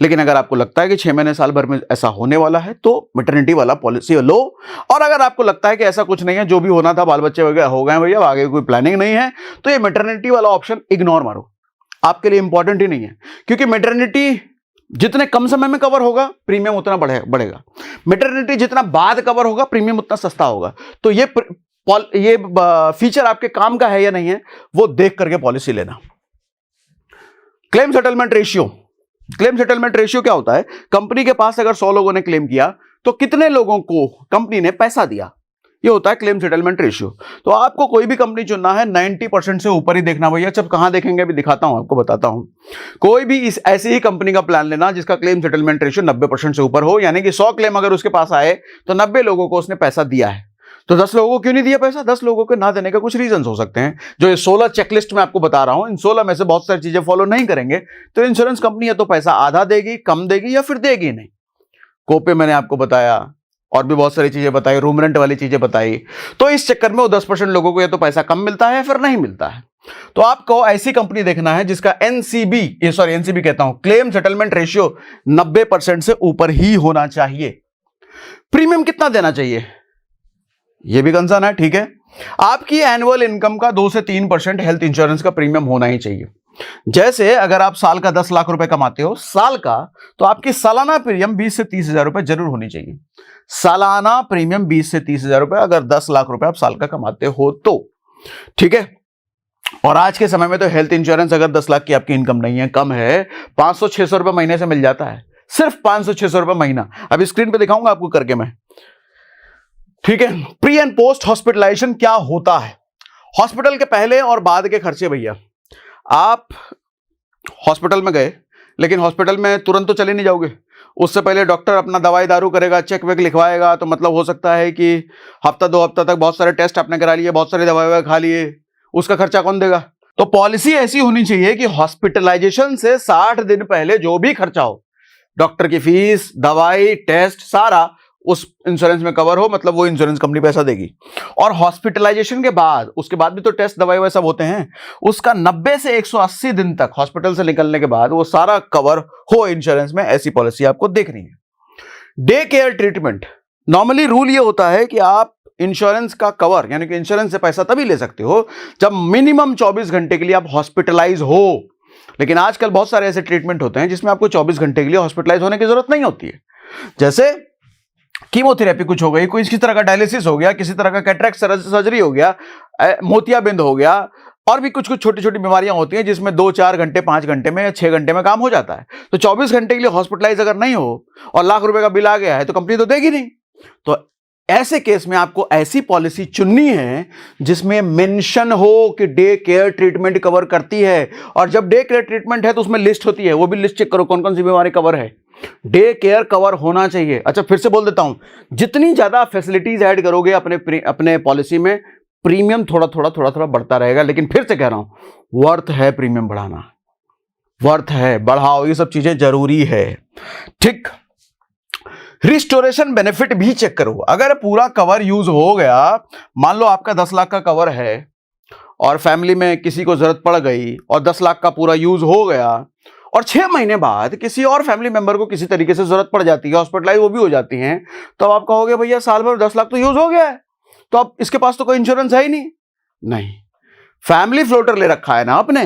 लेकिन अगर आपको लगता है कि 6 महीने साल भर में ऐसा होने वाला है तो मैटरनिटी वाला पॉलिसी लो। और अगर आपको लगता है कि ऐसा कुछ नहीं है, जो भी होना था बाल बच्चे वगैरह हो गए भैया, आगे कोई प्लानिंग नहीं है, तो ये मैटरनिटी वाला ऑप्शन इग्नोर मारो, आपके लिए इंपॉर्टेंट ही नहीं है। क्योंकि मैटरनिटी जितने कम समय में कवर होगा प्रीमियम उतना बढ़ेगा, मैटरनिटी जितना बाद कवर होगा प्रीमियम उतना सस्ता होगा। तो ये फीचर आपके काम का है या नहीं है वो देख करके पॉलिसी लेना। Claim settlement ratio, claim settlement ratio क्या होता है? कंपनी के पास अगर 100 लोगों ने क्लेम किया तो कितने लोगों को कंपनी ने पैसा दिया, ये होता है क्लेम सेटलमेंट रेशियो। तो आपको कोई भी कंपनी चुनना है 90% से ऊपर ही देखना भैया। जब कहां देखेंगे अभी दिखाता हूं, आपको बताता हूं। कोई भी इस ऐसी ही कंपनी का प्लान लेना जिसका क्लेम सेटलमेंट रेशियो 90% से ऊपर हो, यानी कि 100 क्लेम अगर उसके पास आए तो 90 लोगों को उसने पैसा दिया है। तो 10 लोगों को क्यों नहीं दिया पैसा? 10 लोगों को ना देने का कुछ रीजन हो सकते हैं, जो ये 16 चेकलिस्ट में आपको बता रहा हूं, इन 16 में से बहुत सारी चीजें फॉलो नहीं करेंगे तो इंश्योरेंस कंपनी या तो पैसा आधा देगी, कम देगी, या फिर देगी नहीं। कोपे मैंने आपको बताया, और भी बहुत सारी चीजें बताई, रूम रेंट वाली चीजें बताई। तो इस चक्कर में वो 10% लोगों को या तो पैसा कम मिलता है या फिर नहीं मिलता है। तो आपको ऐसी कंपनी देखना है जिसका एनसीबी कहता हूं, क्लेम सेटलमेंट रेशियो 90% से ऊपर ही होना चाहिए। प्रीमियम कितना देना चाहिए ये भी कंसर्न है, ठीक है। आपकी एनुअल इनकम का 2 से 3% हेल्थ इंश्योरेंस का प्रीमियम होना ही चाहिए। जैसे अगर आप साल का 10 लाख रुपए कमाते हो साल का, तो आपकी सालाना प्रीमियम 20 से 30 हजार रुपए जरूर होनी चाहिए। सालाना प्रीमियम 20 से 30 हजार रुपए, अगर 10 लाख रुपए आप साल का कमाते हो तो, ठीक है। और आज के समय में तो हेल्थ इंश्योरेंस अगर 10 लाख की आपकी इनकम नहीं है, कम है, 500-600 रुपए महीने से मिल जाता है, सिर्फ 500-600 रुपए महीना। अभी स्क्रीन पे दिखाऊंगा आपको करके मैं, ठीक है। प्री एंड पोस्ट हॉस्पिटलाइजेशन क्या होता है? हॉस्पिटल के पहले और बाद के खर्चे भैया। आप हॉस्पिटल में गए, लेकिन हॉस्पिटल में तुरंत तो चले नहीं जाओगे, उससे पहले डॉक्टर अपना दवाई दारू करेगा, चेक वेक लिखवाएगा, तो मतलब हो सकता है कि हफ्ता 2 हफ्ता तक बहुत सारे टेस्ट आपने करा लिए, बहुत सारी दवाई खा लिए, उसका खर्चा कौन देगा? तो पॉलिसी ऐसी होनी चाहिए कि हॉस्पिटलाइजेशन से 60 दिन पहले जो भी खर्चा हो, डॉक्टर की फीस, दवाई, टेस्ट, सारा उस इंश्योरेंस में कवर हो, मतलब वो इंश्योरेंस कंपनी पैसा देगी। और हॉस्पिटलाइजेशन के बाद, उसके बाद भी तो टेस्ट, दवाई वह सब होते हैं, उसका 90 से 180 दिन तक हॉस्पिटल से निकलने के बाद वो सारा कवर हो इंश्योरेंस में, ऐसी पॉलिसी आपको देखनी है। Day care treatment, normally rule ये होता है कि आप इंश्योरेंस का कवर, यानी कि इंश्योरेंस से पैसा तभी ले सकते हो जब मिनिमम 24 घंटे के लिए आप हॉस्पिटलाइज हो। लेकिन आजकल बहुत सारे ऐसे ट्रीटमेंट होते हैं जिसमें आपको 24 घंटे के लिए हॉस्पिटलाइज होने की जरूरत नहीं होती है। जैसे कीमोथेरेपी कुछ हो गई, कोई किसी तरह का डायलिसिस हो गया, किसी तरह का कैटरेक्ट सर्जरी हो गया, मोतियाबिंद हो गया, और भी कुछ कुछ छोटी छोटी बीमारियां होती हैं जिसमें 2-4 घंटे, 5 घंटे में या 6 घंटे में काम हो जाता है। तो 24 घंटे के लिए हॉस्पिटलाइज अगर नहीं हो और लाख रुपए का बिल आ गया है तो कंपनी तो देगी नहीं। तो ऐसे केस में आपको ऐसी पॉलिसी चुननी है जिसमें मेंशन हो कि डे केयर ट्रीटमेंट कवर करती है। और जब डे केयर ट्रीटमेंट है तो उसमें लिस्ट होती है, वो भी लिस्ट चेक करो कौन कौन सी बीमारी कवर है। डे केयर कवर होना चाहिए। अच्छा, फिर से बोल देता हूं, जितनी ज्यादा फैसिलिटीज ऐड करोगे अपने पॉलिसी में, प्रीमियम थोड़ा थोड़ा बढ़ता रहेगा। लेकिन फिर से कह रहा हूं, वर्थ है प्रीमियम बढ़ाना, वर्थ है, बढ़ाओ, ये सब चीजें जरूरी है, ठीक। रिस्टोरेशन बेनिफिट भी चेक करो। अगर पूरा कवर यूज हो गया, मान लो आपका 10 लाख का कवर है और फैमिली में किसी को जरूरत पड़ गई और 10 लाख का पूरा यूज हो गया, और 6 महीने बाद किसी और फैमिली मेंबर को किसी तरीके से जरूरत पड़ जाती है, हॉस्पिटलाइज वो भी हो जाती हैं, तो आप कहोगे भैया साल भर 10 लाख तो यूज हो गया है, तो अब इसके पास तो कोई इंश्योरेंस है ही नहीं। नहीं, फैमिली फ्लोटर ले रखा है ना आपने,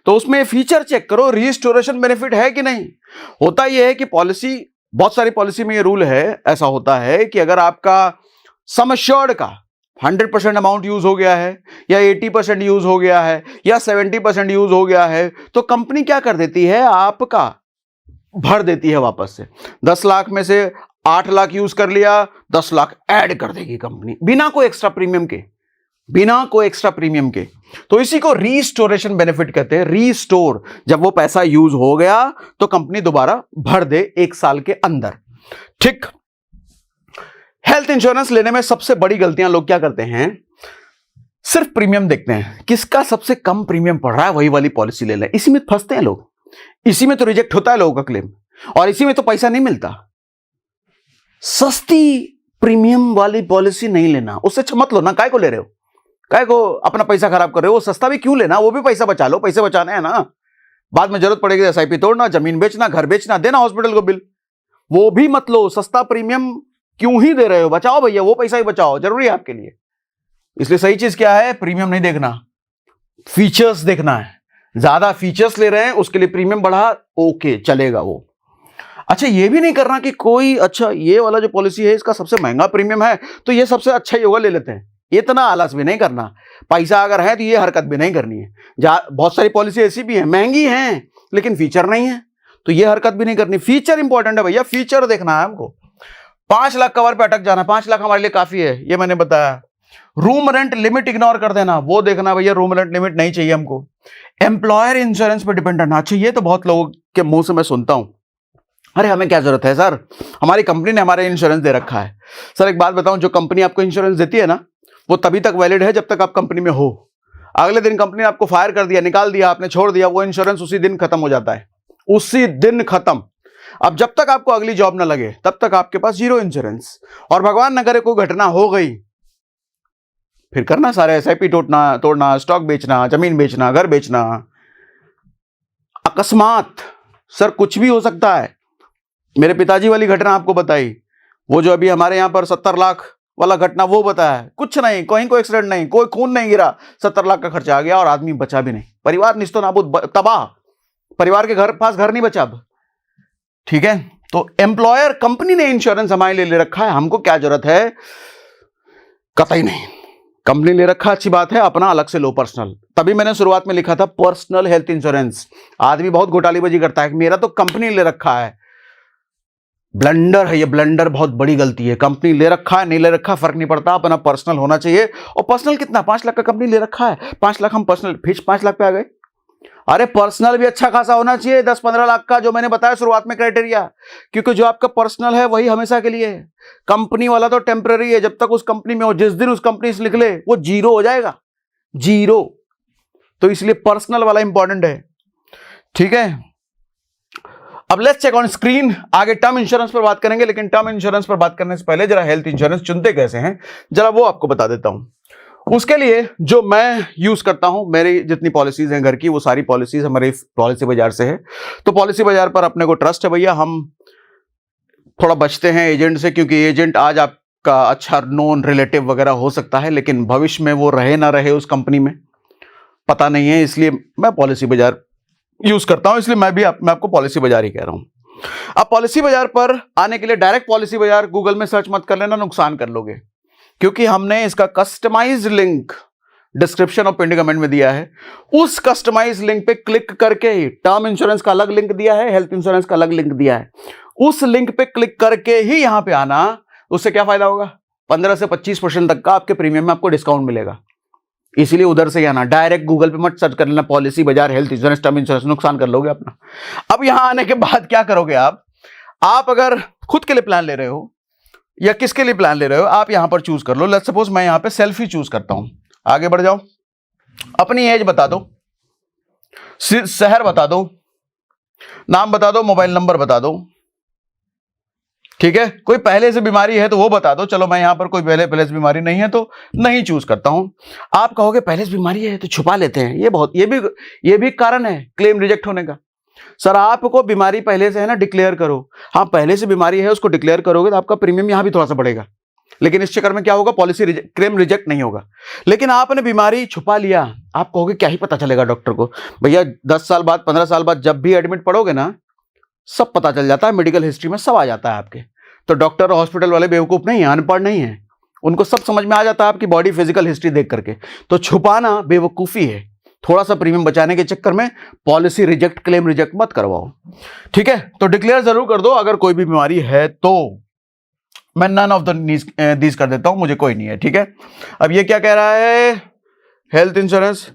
तो उसमें फीचर चेक करो, रिस्टोरेशन बेनिफिट है कि नहीं। होता यह है कि पॉलिसी, बहुत सारी पॉलिसी में ये रूल है, ऐसा होता है कि अगर आपका सम एश्योर्ड का 100% अमाउंट यूज हो गया है, या 80% यूज हो गया है, या 70% यूज हो गया है, तो कंपनी क्या कर देती है, आपका भर देती है वापस से। 10 लाख में से 8 लाख यूज कर लिया, 10 लाख ऐड कर देगी कंपनी, बिना कोई एक्स्ट्रा प्रीमियम के, बिना कोई एक्स्ट्रा प्रीमियम के। तो इसी को रीस्टोरेशन बेनिफिट कहते हैं। रीस्टोर, जब वो पैसा यूज हो गया तो कंपनी दोबारा भर दे 1 साल के अंदर, ठीक। हेल्थ इंश्योरेंस लेने में सबसे बड़ी गलतियां लोग क्या करते हैं, सिर्फ प्रीमियम देखते हैं, किसका सबसे कम प्रीमियम पड़ रहा है वही वाली पॉलिसी ले लें। इसी में फंसते हैं लोग, इसी में तो रिजेक्ट होता है लोगों का क्लेम, और इसी में तो पैसा नहीं मिलता। सस्ती प्रीमियम वाली पॉलिसी नहीं लेना, उससे मत लो ना, काय को ले रहे हो, काय को अपना पैसा खराब कर रहे हो। सस्ता भी क्यों लेना, वो भी पैसा बचा लो, पैसे बचाने हैं ना, बाद में जरूरत पड़ेगी एसआईपी तोड़ना, जमीन बेचना, घर बेचना, देना हॉस्पिटल को बिल, वो भी मत लो। सस्ता प्रीमियम क्यों ही दे रहे हो, बचाओ भैया, वो पैसा ही बचाओ, जरूरी है आपके लिए। इसलिए सही चीज क्या है, प्रीमियम नहीं देखना, फीचर्स देखना है। ज्यादा फीचर्स ले रहे हैं उसके लिए प्रीमियम बढ़ा, ओके चलेगा वो। अच्छा, ये भी नहीं करना कि कोई, अच्छा ये वाला जो पॉलिसी है इसका सबसे महंगा प्रीमियम है तो ये सबसे अच्छा ही होगा, ले लेते हैं। इतना आलस भी नहीं करना, पैसा अगर है तो ये हरकत भी नहीं करनी है। बहुत सारी पॉलिसी ऐसी भी है, महंगी हैं लेकिन फीचर नहीं है, तो ये हरकत भी नहीं करनी। फीचर इंपॉर्टेंट है भैया, फीचर देखना है हमको। 5 लाख कवर पे अटक जाना, 5 लाख हमारे लिए काफी है, ये मैंने बताया। रूम रेंट लिमिट इग्नोर कर देना, वो देखना भैया रूम रेंट लिमिट नहीं चाहिए हमको। एम्प्लॉयर इंश्योरेंस पे डिपेंड रहना चाहिए। तो बहुत लोगों के मुंह से मैं सुनता हूं, अरे हमें क्या जरूरत है सर, हमारी कंपनी ने हमारे इंश्योरेंस दे रखा है। सर एक बात बताऊं, जो कंपनी आपको इंश्योरेंस देती है ना, वो तभी तक वैलिड है जब तक आप कंपनी में हो। अगले दिन कंपनी ने आपको फायर कर दिया, निकाल दिया, आपने छोड़ दिया, वो इंश्योरेंस उसी दिन खत्म हो जाता है, उसी दिन खत्म। अब जब तक आपको अगली जॉब ना लगे तब तक आपके पास जीरो इंश्योरेंस। और भगवान न करे कोई घटना हो गई, फिर करना सारे एसआईपी तोड़ना, स्टॉक बेचना, जमीन बेचना, घर बेचना। अकस्मात सर कुछ भी हो सकता है। मेरे पिताजी वाली घटना आपको बताई, वो जो अभी हमारे यहां पर 70 लाख वाला घटना वो बताया, कुछ नहीं, कहीं कोई एक्सीडेंट नहीं, कोई खून नहीं गिरा, 70 लाख का खर्चा आ गया और आदमी बचा भी नहीं, परिवार निस्तो नाबूद, तबाह, परिवार के पास घर नहीं बचा अब। ठीक है, तो एम्प्लॉयर कंपनी ने इंश्योरेंस हमारे लिए ले रखा है, हमको क्या जरूरत है, कतई नहीं। कंपनी ले रखा अच्छी बात है, अपना अलग से लो पर्सनल। तभी मैंने शुरुआत में लिखा था पर्सनल हेल्थ इंश्योरेंस। आदमी बहुत घोटालेबाजी करता है, मेरा तो कंपनी ले रखा है। ब्लंडर है ये, ब्लंडर, बहुत बड़ी गलती है। कंपनी ले रखा है, नहीं ले रखा फर्क नहीं पड़ता, अपना पर्सनल होना चाहिए। और पर्सनल कितना, 5 लाख का कंपनी ले रखा है, 5 लाख हम पर्सनल, फिर 5 लाख पे आ गए। अरे पर्सनल भी अच्छा खासा होना चाहिए, 10-15 लाख का, जो मैंने बताया शुरुआत में क्राइटेरिया। क्योंकि जो आपका पर्सनल है वही हमेशा के लिए है, कंपनी वाला तो टेम्पररी है, जब तक उस कंपनी में हो। जिस दिन उस कंपनी से निकले वो जीरो हो जाएगा, जीरो। तो इसलिए पर्सनल वाला इंपॉर्टेंट है। ठीक है, अब लेट्स चेक ऑन स्क्रीन। आगे टर्म इंश्योरेंस पर बात करेंगे, लेकिन टर्म इंश्योरेंस पर बात करने से पहले जरा हेल्थ इंश्योरेंस चुनते कैसे हैं जरा वो आपको बता देता हूं। उसके लिए जो मैं यूज करता हूं, मेरी जितनी पॉलिसीज हैं घर की, वो सारी पॉलिसीज हमारे पॉलिसी बाजार से है। तो पॉलिसी बाजार पर अपने को ट्रस्ट है भैया। हम थोड़ा बचते हैं एजेंट से, क्योंकि एजेंट आज आपका अच्छा नोन रिलेटिव वगैरह हो सकता है, लेकिन भविष्य में वो रहे ना रहे उस कंपनी में पता नहीं है। इसलिए मैं पॉलिसी बाजार यूज करता हूं, इसलिए मैं आपको पॉलिसी बाजार ही कह रहा हूं। अब पॉलिसी बाजार पर आने के लिए डायरेक्ट पॉलिसी बाजार गूगल में सर्च मत कर लेना, नुकसान कर लोगे। क्योंकि हमने इसका कस्टमाइज्ड लिंक डिस्क्रिप्शन और पिन कमेंट में दिया है। उस कस्टमाइज लिंक पे क्लिक करके ही, टर्म इंश्योरेंस का अलग लिंक दिया है, हेल्थ इंश्योरेंस का अलग लिंक दिया है, उस लिंक पे क्लिक करके ही यहां पे आना। उससे क्या फायदा होगा, 15 से 25% तक का आपके प्रीमियम में आपको डिस्काउंट मिलेगा। इसीलिए उधर से आना, डायरेक्ट गूगल पे मत सर्च कर लेना पॉलिसी बाजार हेल्थ इंश्योरेंस टर्म इंश्योरेंस, नुकसान कर लोगे अपना। अब यहां आने के बाद क्या करोगे आप अगर खुद के लिए प्लान ले रहे हो या किसके लिए प्लान ले रहे हो, आप यहां पर चूज कर लो। लेट्स सपोज मैं यहां पे सेल्फी चूज करता हूं। आगे बढ़ जाओ, अपनी एज बता दो, शहर बता दो, नाम बता दो, मोबाइल नंबर बता दो। ठीक है, कोई पहले से बीमारी है तो वो बता दो। चलो मैं यहां पर कोई पहले से बीमारी नहीं है तो नहीं चूज करता हूं। आप कहोगे पहले से बीमारी है तो छुपा लेते हैं, ये भी कारण है क्लेम रिजेक्ट होने का। सर आपको बीमारी पहले से है ना, डिक्लेयर करो। हाँ पहले से बीमारी है, उसको डिक्लेयर करोगे तो आपका प्रीमियम यहां भी थोड़ा सा बढ़ेगा, लेकिन इस चक्कर में क्या होगा, पॉलिसी क्लेम रिजेक्ट नहीं होगा। लेकिन आपने बीमारी छुपा लिया, आप कहोगे क्या ही पता चलेगा डॉक्टर को। भैया 10 साल बाद 15 साल बाद जब भी एडमिट पड़ोगे ना, सब पता चल जाता है, मेडिकल हिस्ट्री में सब आ जाता है आपके। तो डॉक्टर और हॉस्पिटल वाले बेवकूफ नहीं है, अनपढ़ नहीं है, उनको सब समझ में आ जाता है आपकी बॉडी फिजिकल हिस्ट्री देख करके। तो छुपाना बेवकूफी है। थोड़ा सा प्रीमियम बचाने के चक्कर में पॉलिसी रिजेक्ट, क्लेम रिजेक्ट मत करवाओ। ठीक है, तो डिक्लेयर जरूर कर दो अगर कोई भी बीमारी है तो। मैं नन ऑफ द दीज कर देता हूं, मुझे कोई नहीं है। ठीक है, अब ये क्या कह रहा है, हेल्थ इंश्योरेंस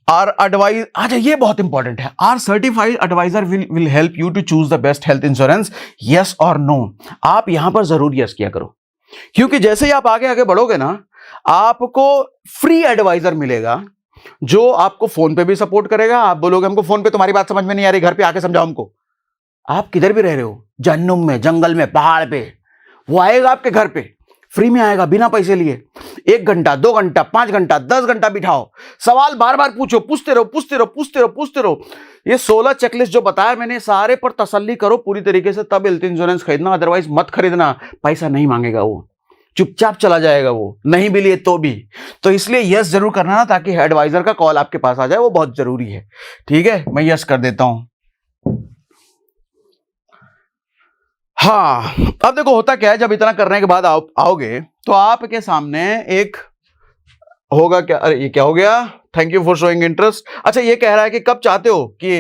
आर एडवाइज, अच्छा ये बहुत इंपॉर्टेंट है, our certified advisor will help you to choose the best health insurance, yes और नो। आप यहां पर जरूर यस किया करो, क्योंकि जैसे ही आप आगे आगे बढ़ोगे ना, आपको फ्री एडवाइजर मिलेगा जो आपको फोन पे भी सपोर्ट करेगा। आप बोलोगे हमको फोन पे तुम्हारी बात समझ में नहीं आ रही, घर पे आके समझाओ हमको। आप किधर भी रह रहे हो, जन्नुम में, जंगल में, पहाड़ पे, वो आएगा आपके घर पे, फ्री में आएगा, बिना पैसे लिए। 1 घंटा, 2 घंटा, 5 घंटा, 10 घंटा बिठाओ, सवाल बार बार पूछो, पूछते रहो। ये 16 चेकलिस्ट जो बताया मैंने, सारे पर तसल्ली करो पूरी तरीके से, तब हेल्थ इंश्योरेंस खरीदना, अदरवाइज मत खरीदना। पैसा नहीं मांगेगा वो, चुपचाप चला जाएगा वो, नहीं भी लिए तो भी। तो इसलिए यस जरूर करना ना, ताकि एडवाइजर का कॉल आपके पास आ जाए, वो बहुत जरूरी है। ठीक है, मैं यस कर देता हूं। हाँ, अब देखो होता क्या है, जब इतना करने के बाद आओगे तो आपके सामने एक होगा क्या? अरे ये क्या हो गया? Thank you for showing interest. अच्छा, ये कह रहा है कि कब चाहते हो कि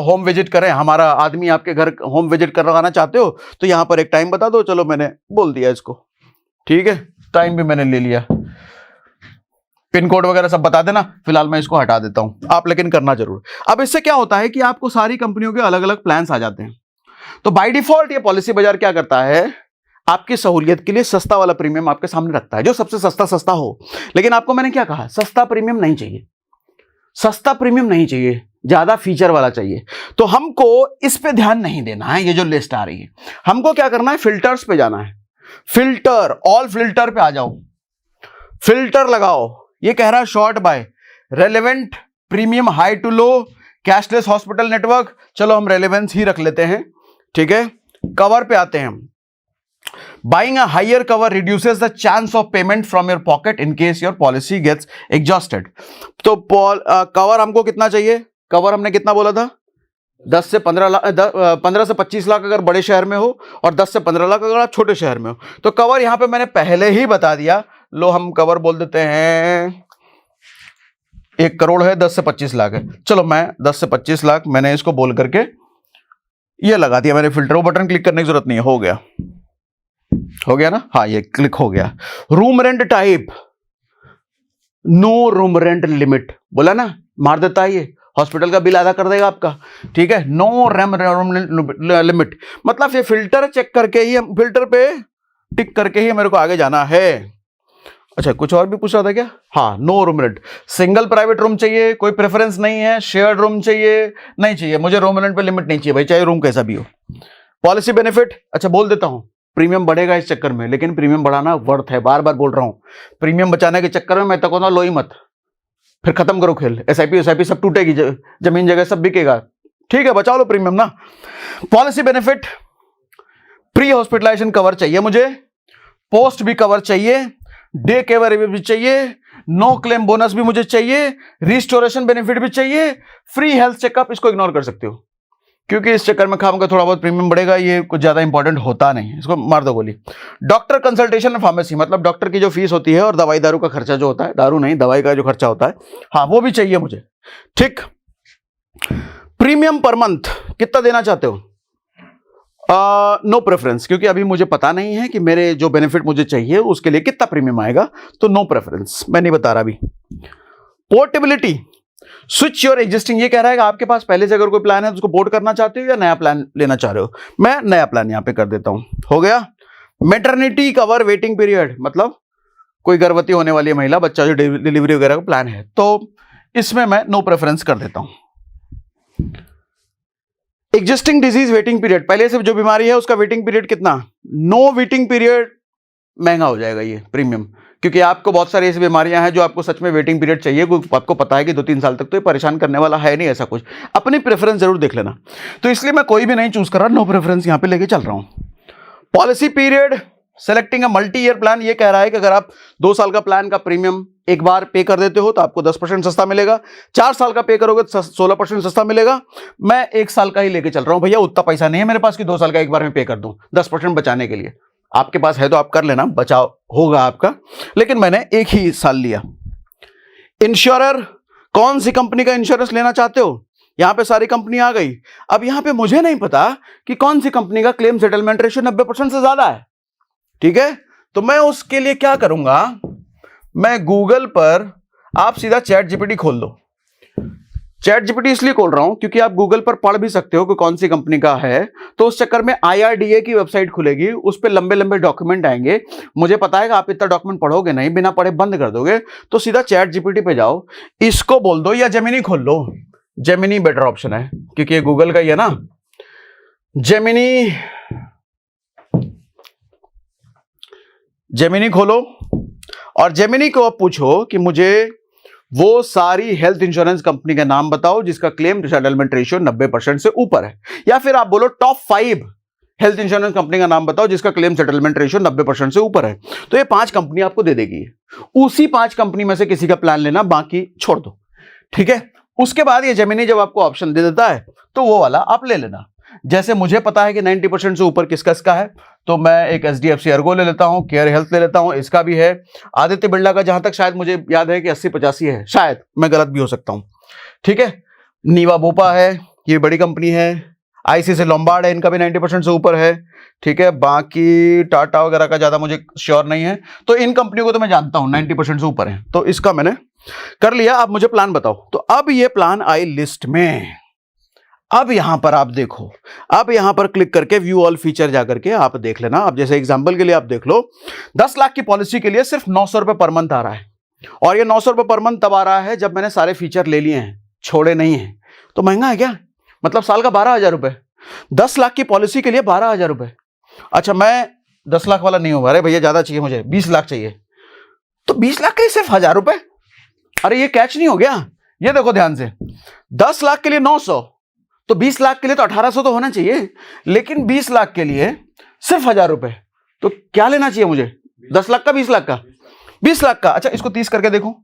होम विजिट करें, हमारा आदमी आपके घर होम विजिट करवाना चाहते हो तो यहां पर एक टाइम बता दो। चलो मैंने बोल दिया इसको, ठीक है, टाइम भी मैंने ले लिया, पिन कोड वगैरह सब बता देना। फिलहाल मैं इसको हटा देता हूं, आप लेकिन करना जरूर। अब इससे क्या होता है कि आपको सारी कंपनियों के अलग अलग प्लान्स आ जाते हैं। तो बाय डिफॉल्ट ये पॉलिसी बाजार क्या करता है, आपकी सहूलियत के लिए सस्ता वाला प्रीमियम आपके सामने रखता है, जो सबसे सस्ता सस्ता हो। लेकिन आपको मैंने क्या कहा, सस्ता प्रीमियम नहीं चाहिए, सस्ता प्रीमियम नहीं चाहिए, ज्यादा फीचर वाला चाहिए। तो हमको इस पे ध्यान नहीं देना है, ये जो लिस्ट आ रही है। हमको क्या करना है, फिल्टर्स पे जाना है। फिल्टर, ऑल फिल्टर पे आ जाओ, फिल्टर लगाओ। ये कह रहा है sort by relevant premium high to low cashless hospital network. चलो हम रेलेवेंस ही रख लेते हैं, ठीक है। कवर पे आते हैं। Buying a higher cover reduces the chance of payment from your pocket in case your policy gets exhausted. तो कवर हमको कितना चाहिए, कवर हमने कितना बोला था, 10 से 15 लाख, 15 से 25 लाख अगर बड़े शहर में हो और 10 से 15 लाख अगर आप छोटे शहर में हो। तो कवर यहां पे मैंने पहले ही बता दिया। लो हम कवर बोल देते हैं 1 करोड़ है, 10 से 25 लाख है। चलो मैं 10 से 25 लाख मैंने इसको बोल करके ये लगा दिया मैंने फिल्टर। वो बटन क्लिक करने की जरूरत नहीं है, हो गया ना, हाँ ये क्लिक हो गया। Room rent type, no room rent limit, बोला ना, मार देता है ये, हॉस्पिटल का बिल आधा कर देगा आपका, ठीक है। नो रूम लिमिट मतलब ये फिल्टर चेक करके ही, फिल्टर पे टिक करके ही मेरे को आगे जाना है। अच्छा कुछ और भी पूछ रहा था क्या, हाँ, no room rent. Single private room चाहिए, कोई प्रेफरेंस नहीं है। शेयर्ड रूम चाहिए, नहीं चाहिए मुझे, रूम रेंट पे लिमिट नहीं चाहिए भाई, चाहे रूम कैसा भी हो। पॉलिसी बेनिफिट, अच्छा बोल देता हूं, प्रीमियम बढ़ेगा इस चक्कर में, लेकिन प्रीमियम बढ़ाना वर्थ है, बार बार बोल रहा हूं। प्रीमियम बचाने के चक्कर में मैं तो कहूंगा लो ही मत, फिर खत्म करो खेल। एसआईपी सब टूटेगी, जमीन जगह सब बिकेगा, ठीक है, बचा लो प्रीमियम ना। Policy benefit, pre hospitalization cover चाहिए मुझे, पोस्ट भी कवर चाहिए, डे केयर भी चाहिए, नो क्लेम बोनस भी मुझे चाहिए, रिस्टोरेशन बेनिफिट भी चाहिए, फ्री हेल्थ चेकअप, इसको इग्नोर कर सकते हो क्योंकि इस चक्कर में खामगा थोड़ा बहुत प्रीमियम बढ़ेगा, ये कुछ ज्यादा इंपॉर्टेंट होता नहीं, इसको मार दो गोली। डॉक्टर कंसल्टेशन फार्मेसी मतलब डॉक्टर की जो फीस होती है और दवाई दारू का खर्चा जो होता है, दारू नहीं दवाई का जो खर्चा होता है, हाँ वो भी चाहिए मुझे, ठीक। प्रीमियम पर मंथ कितना देना चाहते हो, नो प्रेफरेंस, क्योंकि अभी मुझे पता नहीं है कि मेरे जो बेनिफिट मुझे चाहिए उसके लिए कितना प्रीमियम आएगा, तो नो प्रेफरेंस, मैं नहीं बता रहा अभी। पोर्टेबिलिटी, स्विच योर एग्जिस्टिंग, ये कह रहा है कि आपके पास पहले से अगर कोई प्लान है तो उसको पोर्ट करना चाहते हो या नया प्लान लेना चाह रहे हो, मैं नया प्लान यहां पे कर देता हूं, हो गया। मैटरनिटी कवर वेटिंग पीरियड मतलब कोई गर्भवती होने वाली महिला, बच्चा जो डिलीवरी वगैरह का प्लान है, तो इसमें मैं नो प्रेफरेंस कर देता हूं। एग्जिस्टिंग डिजीज वेटिंग पीरियड, पहले से जो बीमारी है उसका वेटिंग पीरियड कितना, नो वेटिंग पीरियड, महंगा हो जाएगा ये प्रीमियम, क्योंकि आपको बहुत सारी ऐसी बीमारियां हैं जो आपको सच में वेटिंग पीरियड चाहिए, आपको पता है कि 2-3 साल तक, तो ये परेशान करने वाला है नहीं ऐसा कुछ, अपनी प्रेफरेंस जरूर देख लेना। तो इसलिए मैं कोई भी नहीं चूज कर रहा, नो प्रेफरेंस यहां पे लेके चल रहा हूं। Policy period, selecting a multi year plan, ये कह रहा है कि अगर आप 2 साल का प्लान का प्रीमियम एक बार पे कर देते हो तो आपको 10% सस्ता मिलेगा, 4 साल का पे करोगे तो 16% सस्ता मिलेगा। मैं 1 साल का ही लेके चल रहा हूं भैया, उतना पैसा नहीं है मेरे पास कि 2 साल का एक बार में पे कर दूं 10% बचाने के लिए। आपके पास है तो आप कर लेना, बचाव होगा आपका, लेकिन मैंने एक ही साल लिया। इंश्योरर, कौन सी कंपनी का इंश्योरेंस लेना चाहते हो, यहां पे सारी कंपनी आ गई। अब यहां पे मुझे नहीं पता कि कौन सी कंपनी का क्लेम सेटलमेंट रेशियो 90% से ज्यादा है, ठीक है। तो मैं उसके लिए क्या करूंगा, मैं गूगल पर, आप सीधा चैट जीपीटी खोल दो। चैट जीपीटी इसलिए खोल रहा हूं क्योंकि आप गूगल पर पढ़ भी सकते हो कि कौन सी कंपनी का है, तो उस चक्कर में IRDA की वेबसाइट खुलेगी, उस पर लंबे लंबे डॉक्यूमेंट आएंगे। मुझे पता है कि आप इतना डॉक्यूमेंट पढ़ोगे नहीं, बिना पढ़े बंद कर दोगे, तो सीधा चैट जीपीटी पे जाओ, इसको बोल दो, या जेमिनी खोल लो, जेमिनी बेटर ऑप्शन है क्योंकि ये गूगल का ही है ना। जेमिनी खोलो और जेमिनी को आप पूछो कि मुझे वो सारी हेल्थ इंश्योरेंस कंपनी का नाम बताओ जिसका क्लेम सेटलमेंट रेशियो 90% से ऊपर है, या फिर आप बोलो टॉप 5 हेल्थ इंश्योरेंस कंपनी का नाम बताओ जिसका क्लेम सेटलमेंट रेशियो 90% से ऊपर है। तो ये 5 कंपनी आपको दे देगी, उसी 5 कंपनी में से किसी का प्लान लेना, बाकी छोड़ दो, ठीक है। उसके बाद ये जेमिनी जब आपको ऑप्शन दे देता है तो वो वाला आप ले लेना। जैसे मुझे पता है कि 90% से ऊपर किसका इसका है, तो मैं एक HDFC अर्गो ले लेता हूँ, केयर हेल्थ ले लेता हूँ, इसका भी है। आदित्य बिरला का जहां तक शायद मुझे याद है कि 80-85 है, शायद मैं गलत भी हो सकता हूँ। ठीक है, नीवा बोपा है, ये बड़ी कंपनी है। ICICI लोम्बार्ड है, इनका भी 90% से ऊपर है। ठीक है, बाकी टाटा वगैरह का ज्यादा मुझे श्योर नहीं है। तो इन कंपनियों को तो मैं जानता हूं 90% से ऊपर है, तो इसका मैंने कर लिया। अब मुझे प्लान बताओ। तो अब ये प्लान आई लिस्ट में। अब यहां पर आप देखो, अब यहां पर क्लिक करके व्यू ऑल फीचर जाकर के आप देख लेना। अब जैसे एग्जांपल के लिए आप देख लो, 10 लाख की पॉलिसी के लिए सिर्फ 900 रुपए पर मंथ आ रहा है। और ये 900 रुपए पर मंथ तब आ रहा है जब मैंने सारे फीचर ले लिए हैं, छोड़े नहीं है। तो महंगा है क्या? मतलब साल का 12,000 रुपए, 10 लाख की पॉलिसी के लिए 12,000 रुपए। अच्छा, मैं 10 लाख वाला नहीं हूं, अरे भैया ज्यादा चाहिए, मुझे 20 लाख चाहिए। तो 20 लाख के लिए सिर्फ 1,000 रुपए? अरे ये कैच नहीं हो गया? ये देखो ध्यान से, 10 लाख के लिए 900, तो 20 लाख के लिए तो 1800 तो होना चाहिए, लेकिन 20 लाख के लिए सिर्फ 1,000 रुपए। तो क्या लेना चाहिए मुझे? 10 लाख का, 20 लाख का? 20 लाख का। अच्छा, इसको 30 करके देखो,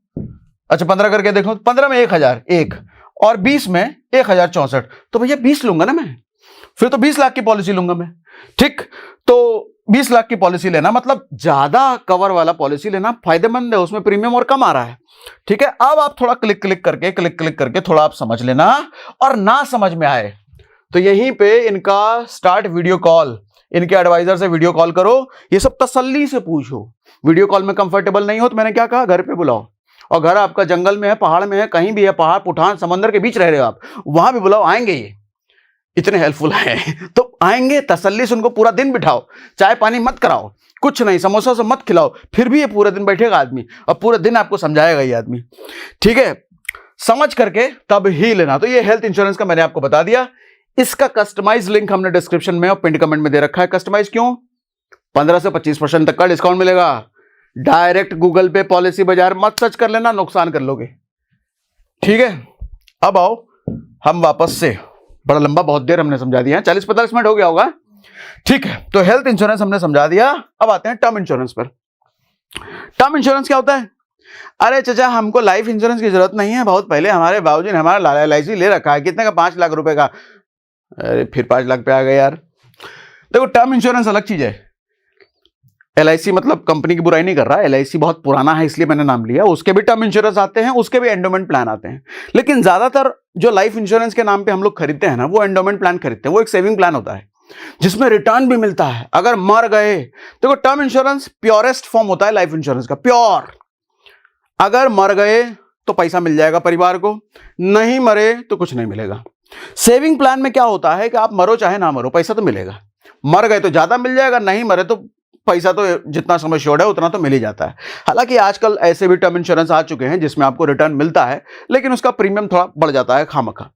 अच्छा 15 करके देखो, 15 में 1,000 एक, और 20 में 1,064, तो भैया 20 लूंगा ना मैं, फिर तो 20 लाख की पॉलिसी लूंगा मैं। ठीक, तो 20 लाख की पॉलिसी लेना मतलब ज्यादा कवर वाला पॉलिसी लेना फायदेमंद है, उसमें प्रीमियम और कम आ रहा है। ठीक है, अब आप थोड़ा क्लिक क्लिक करके थोड़ा आप समझ लेना, और ना समझ में आए तो यहीं पे इनका स्टार्ट वीडियो कॉल, इनके एडवाइजर से वीडियो कॉल करो, ये सब तसल्ली से पूछो। वीडियो कॉल में कंफर्टेबल नहीं हो तो मैंने क्या कहा, घर पे बुलाओ। और घर आपका जंगल में है, पहाड़ में है, कहीं भी है, पहाड़ पुठान समंदर के बीच रह रहे हो आप, वहां भी बुलाओ, आएंगे। ये इतने हेल्पफुल है तो आएंगे, तसल्ली से उनको पूरा दिन बिठाओ, चाय पानी मत कराओ, कुछ नहीं, समोसा से मत खिलाओ, फिर भी ये पूरे दिन बैठेगा आदमी और पूरे दिन आपको समझाएगा ये आदमी। ठीक है, समझ करके तब ही लेना। तो ये हेल्थ इंश्योरेंस का मैंने आपको बता दिया। इसका कस्टमाइज लिंक हमने डिस्क्रिप्शन में और पिन कमेंट में दे रखा है। कस्टमाइज क्यों? 15 से 25% तक का डिस्काउंट मिलेगा। डायरेक्ट गूगल पे पॉलिसी बाजार मत सर्च कर लेना, नुकसान कर लोगे। ठीक है, अब आओ हम वापस से, बड़ा लंबा बहुत देर हमने समझा दिया, 40-45 मिनट हो गया होगा। ठीक है, तो हेल्थ इंश्योरेंस हमने समझा दिया। अब आते हैं टर्म इंश्योरेंस पर। टर्म इंश्योरेंस क्या होता है? अरे चाचा, हमको लाइफ इंश्योरेंस की जरूरत नहीं है, बहुत पहले हमारे बाबूजी ने हमारा LIC ले रखा है। कितने का? 5 लाख रुपए का। अरे फिर 5 लाख पे आ गए यार। देखो, टर्म इंश्योरेंस अलग चीज है। LIC मतलब कंपनी की बुराई नहीं कर रहा, LIC बहुत पुराना है इसलिए मैंने नाम लिया। उसके भी टर्म इंश्योरेंस आते हैं, उसके भी एंडोमेंट प्लान आते हैं, लेकिन ज्यादातर जो लाइफ इंश्योरेंस के नाम पे हम लोग खरीदते हैं ना, वो एंडोमेंट प्लान खरीदते हैं। वो एक सेविंग प्लान होता है जिसमें रिटर्न भी मिलता है अगर मर गए। देखो, टर्म इंश्योरेंस प्योरेस्ट फॉर्म होता है लाइफ इंश्योरेंस का, प्योर। अगर मर गए तो पैसा मिल जाएगा परिवार को, नहीं मरे तो कुछ नहीं मिलेगा। सेविंग प्लान में क्या होता है कि आप मरो चाहे ना मरो, पैसा तो मिलेगा। मर गए तो ज्यादा मिल जाएगा, नहीं मरे तो पैसा तो जितना समय श्योर्ड है उतना तो मिल ही जाता है। हालांकि आजकल ऐसे भी टर्म इंश्योरेंस आ चुके हैं जिसमें आपको रिटर्न मिलता है, लेकिन उसका प्रीमियम थोड़ा बढ़ जाता है खामखा।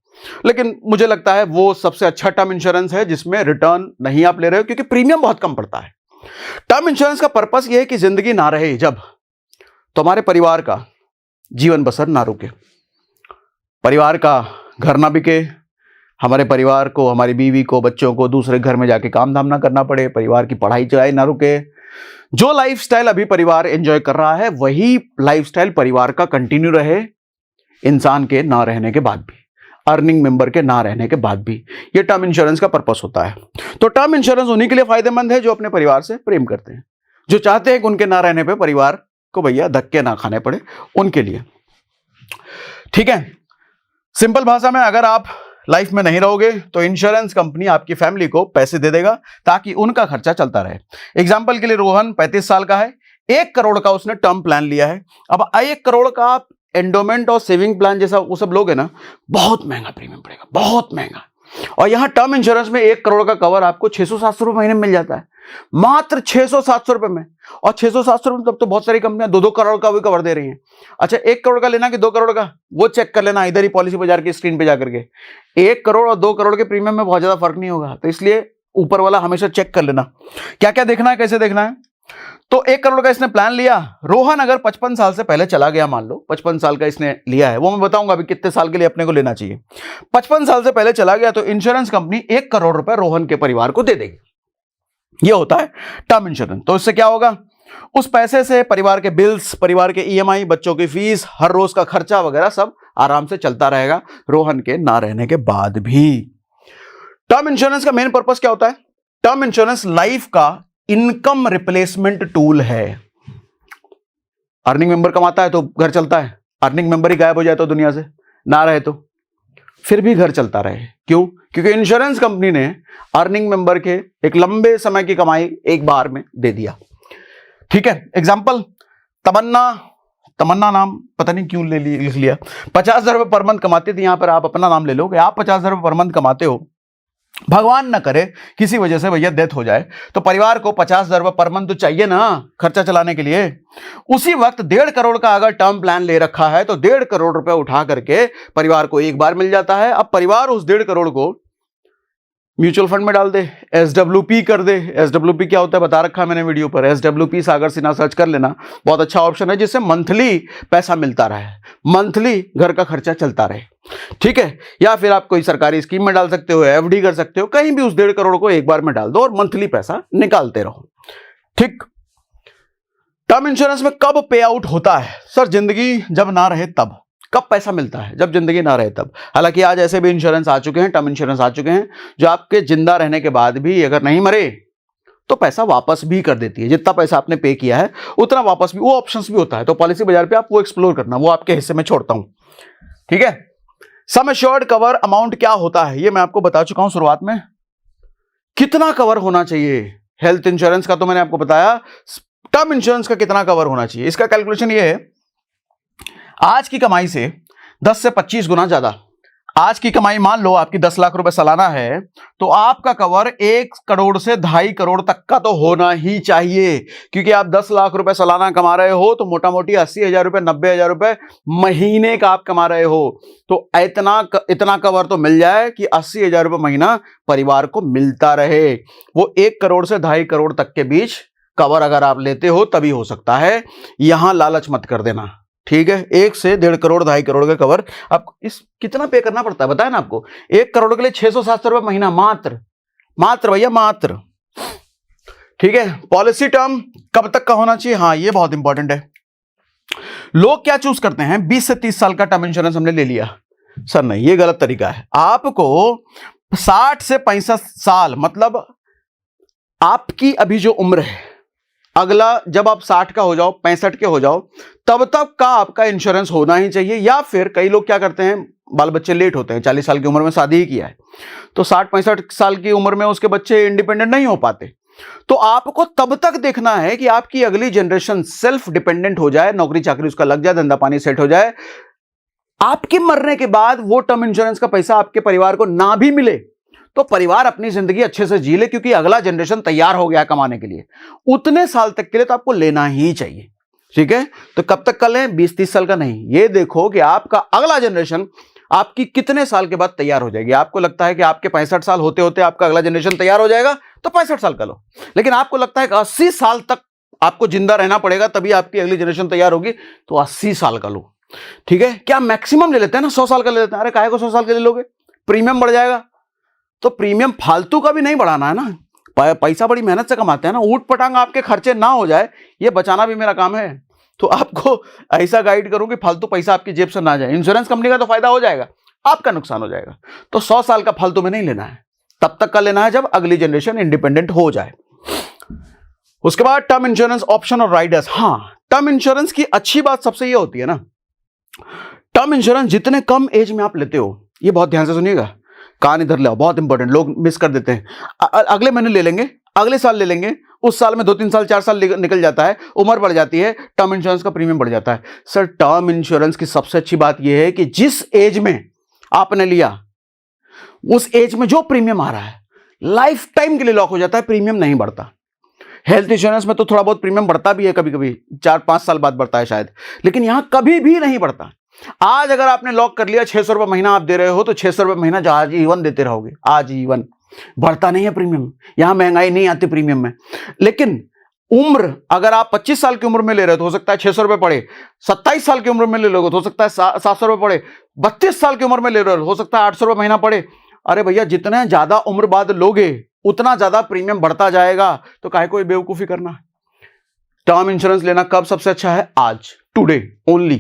लेकिन मुझे लगता है वो सबसे अच्छा टर्म इंश्योरेंस है जिसमें रिटर्न नहीं आप ले रहे हो, क्योंकि प्रीमियम बहुत कम पड़ता है। टर्म इंश्योरेंस का पर्पस यह है कि जिंदगी ना रहे जब तो हमारे परिवार का जीवन बसर ना रुके, परिवार का घर ना बिके, हमारे परिवार को, हमारी बीवी को, बच्चों को दूसरे घर में जाके काम धाम ना करना पड़े, परिवार की पढ़ाई चढ़ाई ना रुके। जो लाइफस्टाइल अभी परिवार एंजॉय कर रहा है वही लाइफस्टाइल परिवार का कंटिन्यू रहे, इंसान के ना रहने के बाद भी, अर्निंग मेंबर के ना रहने के बाद भी। ये टर्म इंश्योरेंस का पर्पस होता है। तो टर्म इंश्योरेंस उन्हीं के लिए फायदेमंद है जो अपने परिवार से प्रेम करते हैं, जो चाहते हैं कि उनके ना रहने पे परिवार को भैया धक्के ना खाने पड़े, उनके लिए। ठीक है, सिंपल भाषा में, अगर आप लाइफ में नहीं रहोगे तो इंश्योरेंस कंपनी आपकी फैमिली को पैसे दे देगा ताकि उनका खर्चा चलता रहे। एग्जाम्पल के लिए रोहन 35 साल का है, 1 करोड़ का उसने टर्म प्लान लिया है। अब 1 करोड़ का आप एंडोमेंट और सेविंग प्लान जैसा वो सब लोगे ना, बहुत महंगा प्रीमियम पड़ेगा, बहुत महंगा। और यहां टर्म इंश्योरेंस में 1 करोड़ का कवर आपको 600-700 रुपए महीने में मिल जाता है, मात्र 600-700 रुपए में। और 600-700 रुपए तब तो बहुत सारी कंपनियां 2-2 करोड़ का भी कवर दे रही हैं। अच्छा, 1 करोड़ का लेना कि 2 करोड़ का, वो चेक कर लेना इधर ही पॉलिसी बाजार की स्क्रीन पे जाकर के। 1 करोड़ और 2 करोड़ के प्रीमियम में बहुत ज्यादा फर्क नहीं होगा, तो इसलिए ऊपर वाला हमेशा चेक कर लेना क्या क्या देखना है, कैसे देखना है। तो 1 करोड़ का इसने प्लान लिया। रोहन अगर 55 साल से पहले चला गया, मान लो 55 साल का इसने लिया है, वो मैं बताऊंगा अभी कितने साल के लिए अपने को लेना चाहिए। 55 साल से पहले चला गया तो इंश्योरेंस कंपनी 1 करोड़ रुपए रोहन के परिवार को दे देगी। ये होता है टर्म इंश्योरेंस। तो इससे क्या होगा, उस पैसे से परिवार के बिल्स, परिवार के EMI, बच्चों की फीस, हर रोज का खर्चा वगैरह सब आराम से चलता रहेगा रोहन के ना रहने के बाद भी। टर्म इंश्योरेंस का मेन पर्पस क्या होता है? टर्म इंश्योरेंस लाइफ का इनकम रिप्लेसमेंट टूल है। अर्निंग मेंबर कमाता है तो घर चलता है, अर्निंग मेंबर ही गायब हो जाए तो दुनिया से ना रहे तो फिर भी घर चलता रहे। क्यों? क्योंकि इंश्योरेंस कंपनी ने अर्निंग मेंबर के एक लंबे समय की कमाई एक बार में दे दिया। ठीक है, एग्जांपल तमन्ना नाम पता नहीं क्यों लिख लिया, 50,000 रुपए पर मंथ कमाती थी। यहां पर आप अपना नाम ले लो कि आप 50,000 रुपए पर मंथ कमाते हो, भगवान ना करे किसी वजह से भैया डेथ हो जाए तो परिवार को 50,000 रुपए पर मंथ तो चाहिए ना खर्चा चलाने के लिए। उसी वक्त 1.5 करोड़ का अगर टर्म प्लान ले रखा है तो 1.5 करोड़ रुपए उठा करके परिवार को एक बार मिल जाता है। अब परिवार उस 1.5 करोड़ को म्यूचुअल फंड में डाल दे, SWP कर दे। SWP क्या होता है बता रखा है मैंने वीडियो पर, SWP सागर सिन्हा सर्च कर लेना, बहुत अच्छा ऑप्शन है जिससे मंथली पैसा मिलता रहे, मंथली घर का खर्चा चलता रहे। ठीक है, या फिर आप कोई सरकारी स्कीम में डाल सकते हो, FD कर सकते हो, कहीं भी उस 1.5 करोड़ को एक बार में डाल दो और मंथली पैसा निकालते रहो। ठीक, टर्म इंश्योरेंस में कब पे आउट होता है? सर जिंदगी जब ना रहे तब। कब पैसा मिलता है? जब जिंदगी ना रहे तब। हालांकि आज ऐसे भी इंश्योरेंस आ चुके हैं, टर्म इंश्योरेंस आ चुके हैं जो आपके जिंदा रहने के बाद भी अगर नहीं मरे तो पैसा वापस भी कर देती है, जितना पैसा आपने पे किया है उतना वापस भी, वो ऑप्शंस भी होता है। तो पॉलिसी बाजार पे आप वो एक्सप्लोर करना, वो आपके हिस्से में छोड़ता हूं। ठीक है, सम एश्योर्ड कवर अमाउंट क्या होता है ये मैं आपको बता चुका हूं शुरुआत में। कितना कवर होना चाहिए? हेल्थ इंश्योरेंस का तो मैंने आपको बताया, टर्म इंश्योरेंस का कितना कवर होना चाहिए इसका कैलकुलेशन ये है, आज की कमाई से 10 से 25 गुना ज्यादा। आज की कमाई मान लो आपकी 10 लाख रुपए सालाना है तो आपका कवर 1 करोड़ से 2.5 करोड़ तक का तो होना ही चाहिए। क्योंकि आप 10 लाख रुपए सालाना कमा रहे हो तो मोटा मोटी 80,000 रुपए 90,000 रुपए महीने का आप कमा रहे हो, तो इतना कवर तो मिल जाए कि 80,000 रुपए महीना परिवार को मिलता रहे। वो 1 करोड़ से 2.5 करोड़ तक के बीच कवर अगर आप लेते हो तभी हो सकता है। यहां लालच मत कर देना। ठीक है, 1 से 1.5 करोड़ 2.5 करोड़ का कवर आपको इस कितना पे करना पड़ता है बताया ना आपको? 1 करोड़ के लिए 600-700 रुपए महीना मात्र भैया मात्र। ठीक है, पॉलिसी टर्म कब तक का होना चाहिए? हाँ ये बहुत इंपॉर्टेंट है। लोग क्या चूज करते हैं, 20 से 30 साल का टर्म इंश्योरेंस हमने ले लिया। सर नहीं, ये गलत तरीका है। आपको 60 से 65 साल मतलब आपकी अभी जो उम्र है, अगला जब आप 60 का हो जाओ 65 के हो जाओ तब तक का आपका इंश्योरेंस होना ही चाहिए। या फिर कई लोग क्या करते हैं, बाल बच्चे लेट होते हैं, 40 साल की उम्र में शादी ही किया है तो 60-65 साल की उम्र में उसके बच्चे इंडिपेंडेंट नहीं हो पाते, तो आपको तब तक देखना है कि आपकी अगली जनरेशन सेल्फ डिपेंडेंट हो जाए, नौकरी चाकरी उसका लग जाए, धंधा पानी सेट हो जाए। आपके मरने के बाद वो टर्म इंश्योरेंस का पैसा आपके परिवार को ना भी मिले तो परिवार अपनी जिंदगी अच्छे से जी ले, क्योंकि अगला जनरेशन तैयार हो गया कमाने के लिए। उतने साल तक के लिए तो आपको लेना ही चाहिए। ठीक है, तो कब तक का लें? 20-30 साल का नहीं, ये देखो कि आपका अगला जनरेशन आपकी कितने साल के बाद तैयार हो जाएगी। आपको लगता है कि आपके 65 साल होते होते आपका अगला जनरेशन तैयार हो जाएगा तो 65 साल का लो, लेकिन आपको लगता है कि 80 साल तक आपको जिंदा रहना पड़ेगा तभी आपकी अगली जनरेशन तैयार होगी तो 80 साल का लो। ठीक है, क्या मैक्सिमम ले लेते हैं ना, 100 साल का ले लेते हैं। अरे काहे को 100 साल का ले लोगे, प्रीमियम बढ़ जाएगा। तो प्रीमियम फालतू का भी नहीं बढ़ाना है ना, पैसा बड़ी मेहनत से कमाते हैं ना, ऊट पटांग आपके खर्चे ना हो जाए ये बचाना भी मेरा काम है। तो आपको ऐसा गाइड करूं कि फालतू पैसा आपकी जेब से ना जाए। इंश्योरेंस कंपनी का तो फायदा हो जाएगा, आपका नुकसान हो जाएगा। तो 100 साल का फालतू में नहीं लेना है, तब तक का लेना है जब अगली जनरेशन इंडिपेंडेंट हो जाए। उसके बाद टर्म इंश्योरेंस ऑप्शन और राइडर्स। हाँ, टर्म इंश्योरेंस की अच्छी बात सबसे ये होती है ना, टर्म इंश्योरेंस जितने कम एज में आप लेते हो, ये बहुत ध्यान से सुनिएगा, कान इधर लाओ, बहुत इंपॉर्टेंट, लोग मिस कर देते हैं। अगले महीने ले लेंगे, अगले साल ले लेंगे, उस साल में 2-3 साल 4 साल निकल जाता है, उम्र बढ़ जाती है, टर्म इंश्योरेंस का प्रीमियम बढ़ जाता है। सर टर्म इंश्योरेंस की सबसे अच्छी बात यह है कि जिस एज में आपने लिया उस एज में जो प्रीमियम आ रहा है लाइफ टाइम के लिए लॉक हो जाता है, प्रीमियम नहीं बढ़ता। हेल्थ इंश्योरेंस में तो थोड़ा बहुत प्रीमियम बढ़ता भी है, कभी कभी 4-5 साल बाद बढ़ता है शायद, लेकिन यहां कभी भी नहीं बढ़ता। आज अगर आपने लॉक कर लिया 600 रुपए महीना आप दे रहे हो तो 600 रुपए महीना आजीवन देते रहोगे, आजीवन। बढ़ता नहीं है प्रीमियम, यहां महंगाई नहीं आती प्रीमियम में। लेकिन उम्र अगर आप 25 साल की उम्र में ले रहे हो तो हो सकता है 600 रुपए पड़े, 27 साल की उम्र में ले लोगे तो हो सकता है 700 रुपए पड़े, 32 साल की उम्र में ले रहे हो सकता है 800 रुपए महीना पड़े। अरे भैया जितने ज्यादा उम्र बाद लोगे उतना ज्यादा प्रीमियम बढ़ता जाएगा, तो काहे कोई बेवकूफी करना। टर्म इंश्योरेंस लेना कब सबसे अच्छा है? आज। टुडे ओनली,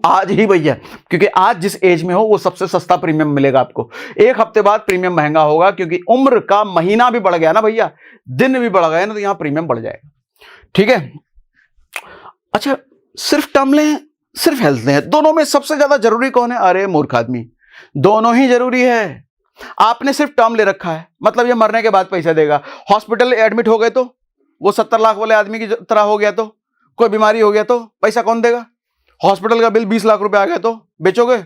आज ही भैया, क्योंकि आज जिस एज में हो वो सबसे सस्ता प्रीमियम मिलेगा आपको। एक हफ्ते बाद प्रीमियम महंगा होगा, क्योंकि उम्र का महीना भी बढ़ गया ना भैया, दिन भी बढ़ गए ना, तो यहां प्रीमियम बढ़ जाएगा। ठीक है, अच्छा सिर्फ टर्म लें सिर्फ हेल्थ लें, दोनों में सबसे ज्यादा जरूरी कौन है? अरे मूर्ख आदमी, दोनों ही जरूरी है। आपने सिर्फ टर्म ले रखा है, मतलब ये मरने के बाद पैसा देगा। हॉस्पिटल एडमिट हो गए तो वो 70 लाख वाले आदमी की तरह हो गया, तो कोई बीमारी हो गया तो पैसा कौन देगा? हॉस्पिटल का बिल 20 लाख रुपए आ गया तो बेचोगे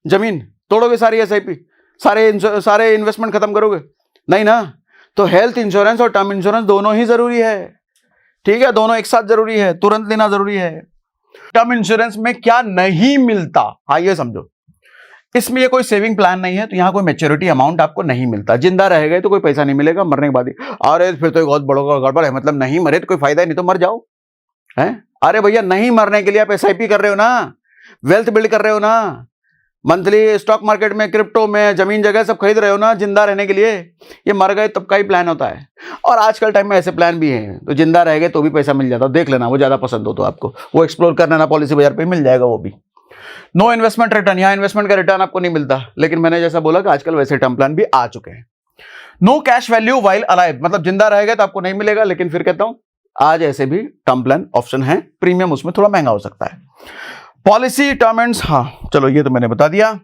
जमीन, तोड़ोगे सारी SIP, सारे इन्वेस्टमेंट खत्म करोगे? नहीं ना। तो हेल्थ इंश्योरेंस और टर्म इंश्योरेंस दोनों ही जरूरी है। ठीक है, दोनों एक साथ जरूरी है, तुरंत लेना जरूरी है। टर्म इंश्योरेंस में क्या नहीं मिलता, हाँ ये समझो, इसमें ये कोई सेविंग प्लान नहीं है, तो यहां कोई मैच्योरिटी अमाउंट आपको नहीं मिलता। जिंदा रह गए तो कोई पैसा नहीं मिलेगा, मरने के बाद ही। अरे फिर तो एक बहुत बड़ा गड़बड़ है, मतलब नहीं मरे तो कोई फायदा ही नहीं, तो मर जाओ है। अरे भैया, नहीं मरने के लिए आप SIP कर रहे हो ना, वेल्थ बिल्ड कर रहे हो ना, मंथली स्टॉक मार्केट में, क्रिप्टो में, जमीन जगह सब खरीद रहे हो ना जिंदा रहने के लिए। ये मर गए तब का ही प्लान होता है, और आजकल टाइम में ऐसे प्लान भी हैं, तो जिंदा रह गए तो भी पैसा मिल जाता है। देख लेना, वो ज्यादा पसंद हो तो आपको वो एक्सप्लोर करना ना, पॉलिसी बाजार पे मिल जाएगा वो भी। नो इन्वेस्टमेंट रिटर्न, यहाँ इन्वेस्टमेंट का रिटर्न आपको नहीं मिलता, लेकिन मैंने जैसा बोला कि आजकल वैसे टर्म प्लान भी आ चुके हैं। No cash value while alive, मतलब जिंदा रहेगा तो आपको नहीं मिलेगा, लेकिन फिर कहता हूं आज ऐसे भी टर्म प्लान ऑप्शन है, प्रीमियम उसमें थोड़ा महंगा हो सकता है। पॉलिसी टर्म एंड, हाँ चलो ये तो मैंने बता दिया।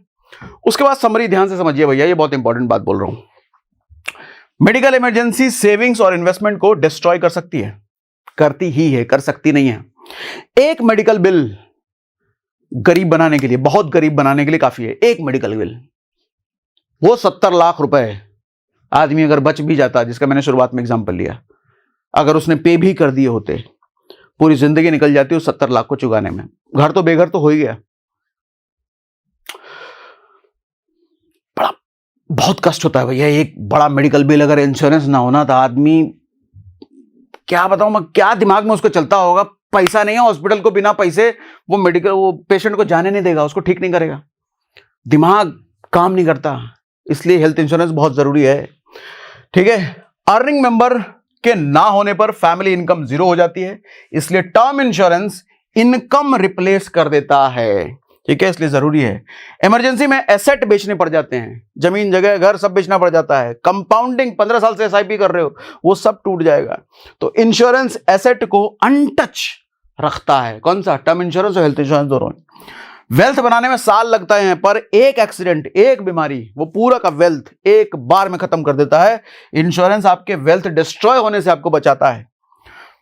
उसके बाद समरी ध्यान से समझिए भैया, ये बहुत इंपॉर्टेंट बात बोल रहा हूं। मेडिकल इमरजेंसी सेविंग्स और इन्वेस्टमेंट को डिस्ट्रॉय कर सकती है, करती ही है, कर सकती नहीं है। एक मेडिकल बिल गरीब बनाने के लिए, बहुत गरीब बनाने के लिए काफी है एक मेडिकल बिल। वो 70 लाख रुपए आदमी अगर बच भी जाता, जिसका मैंने शुरुआत में एग्जांपल लिया, अगर उसने पे भी कर दिए होते, पूरी जिंदगी निकल जाती उस 70 लाख को चुकाने में। घर तो बेघर तो हो ही गया, बड़ा बहुत कष्ट होता है भैया। एक बड़ा मेडिकल बिल अगर इंश्योरेंस ना होना तो आदमी, क्या बताऊं मैं, क्या दिमाग में उसको चलता होगा। पैसा नहीं है हॉस्पिटल को, बिना पैसे वो पेशेंट को जाने नहीं देगा, उसको ठीक नहीं करेगा, दिमाग काम नहीं करता। इसलिए हेल्थ इंश्योरेंस बहुत जरूरी है। ठीक है, अर्निंग मेंबर के ना होने पर फैमिली इनकम 0 हो जाती है, इसलिए टर्म इंश्योरेंस इनकम रिप्लेस कर देता है। ठीक है, इसलिए जरूरी है। इमरजेंसी में एसेट बेचने पड़ जाते हैं, जमीन जगह घर सब बेचना पड़ जाता है। कंपाउंडिंग 15 साल से SIP कर रहे हो, वो सब टूट जाएगा। तो इंश्योरेंस एसेट को अनटच रखता है। कौन सा? टर्म इंश्योरेंस और हेल्थ इंश्योरेंस दोनों। वेल्थ बनाने में साल लगता है, पर एक एक्सीडेंट, एक बीमारी वो पूरा का वेल्थ एक बार में खत्म कर देता है। इंश्योरेंस आपके वेल्थ डिस्ट्रॉय होने से आपको बचाता है।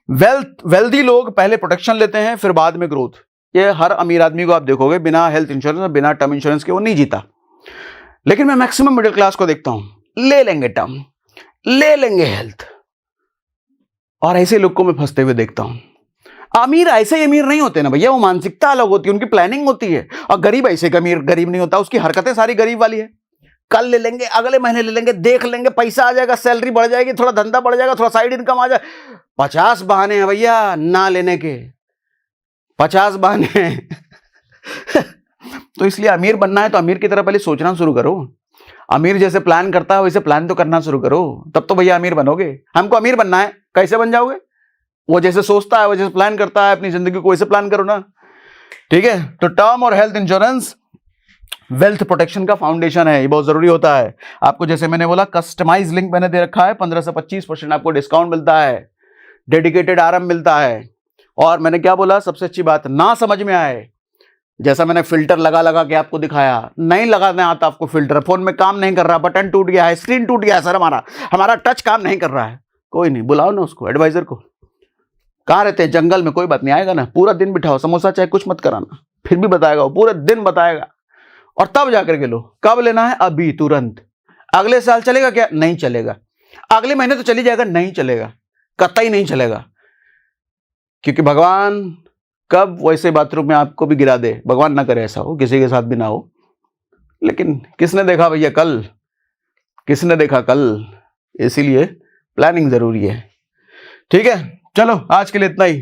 वेल्दी लोग पहले प्रोटेक्शन लेते हैं, फिर बाद में ग्रोथ। ये हर अमीर आदमी को आप देखोगे, बिना हेल्थ इंश्योरेंस और बिना टर्म इंश्योरेंस के वो नहीं जीता। लेकिन मैं मैक्सिमम मिडिल क्लास को देखता हूं, ले लेंगे टर्म, ले लेंगे हेल्थ, और ऐसे लोग को मैं फंसते हुए देखता हूं। अमीर ऐसे ही अमीर नहीं होते ना भैया, वो मानसिकता अलग होती है, उनकी प्लानिंग होती है। और गरीब ऐसे अमीर गरीब नहीं होता, उसकी हरकतें सारी गरीब वाली है। कल ले लेंगे, अगले महीने ले लेंगे, देख लेंगे, पैसा आ जाएगा, सैलरी बढ़ जाएगी, थोड़ा धंधा बढ़ जाएगा, थोड़ा साइड इनकम आ जाए। 50 बहाने हैं भैया ना लेने के, 50 बहाने हैं। तो इसलिए अमीर बनना है तो अमीर की तरह पहले सोचना शुरू करो। अमीर जैसे प्लान करता है वैसे प्लान तो करना शुरू करो, तब तो भैया अमीर बनोगे। हमको अमीर बनना है, कैसे बन जाओगे? वो जैसे सोचता है, वो जैसे प्लान करता है अपनी जिंदगी को, वैसे प्लान करो ना। ठीक है, तो टर्म और हेल्थ इंश्योरेंस वेल्थ प्रोटेक्शन का फाउंडेशन है, ये बहुत जरूरी होता है। आपको जैसे मैंने बोला, कस्टमाइज लिंक मैंने दे रखा है, 15 से 25% आपको डिस्काउंट मिलता है, डेडिकेटेड आराम मिलता है। और मैंने क्या बोला, सबसे अच्छी बात, ना समझ में आए, जैसा मैंने फिल्टर लगा लगा के आपको दिखाया, नहीं लगाने आता आपको फिल्टर, फोन में काम नहीं कर रहा, बटन टूट गया है, स्क्रीन टूट गया है, सर हमारा टच काम नहीं कर रहा है, कोई नहीं, बुलाओ ना उसको, एडवाइजर को। कहाँ रहते हैं? जंगल में, कोई बात नहीं, आएगा ना, पूरा दिन बिठाओ, समोसा चाहे कुछ मत कराना, फिर भी बताएगा वो, पूरे दिन बताएगा। और तब जाकर के लो, कब लेना है? अभी, तुरंत। अगले साल चलेगा क्या? नहीं चलेगा। अगले महीने तो चली जाएगा? नहीं चलेगा, कतई नहीं चलेगा। क्योंकि भगवान कब वैसे बाथरूम में आपको भी गिरा दे, भगवान ना करे ऐसा हो, किसी के साथ भी ना हो। लेकिन किसने देखा भैया कल, किसने देखा कल? इसीलिए प्लानिंग जरूरी है। ठीक है, चलो आज के लिए इतना ही।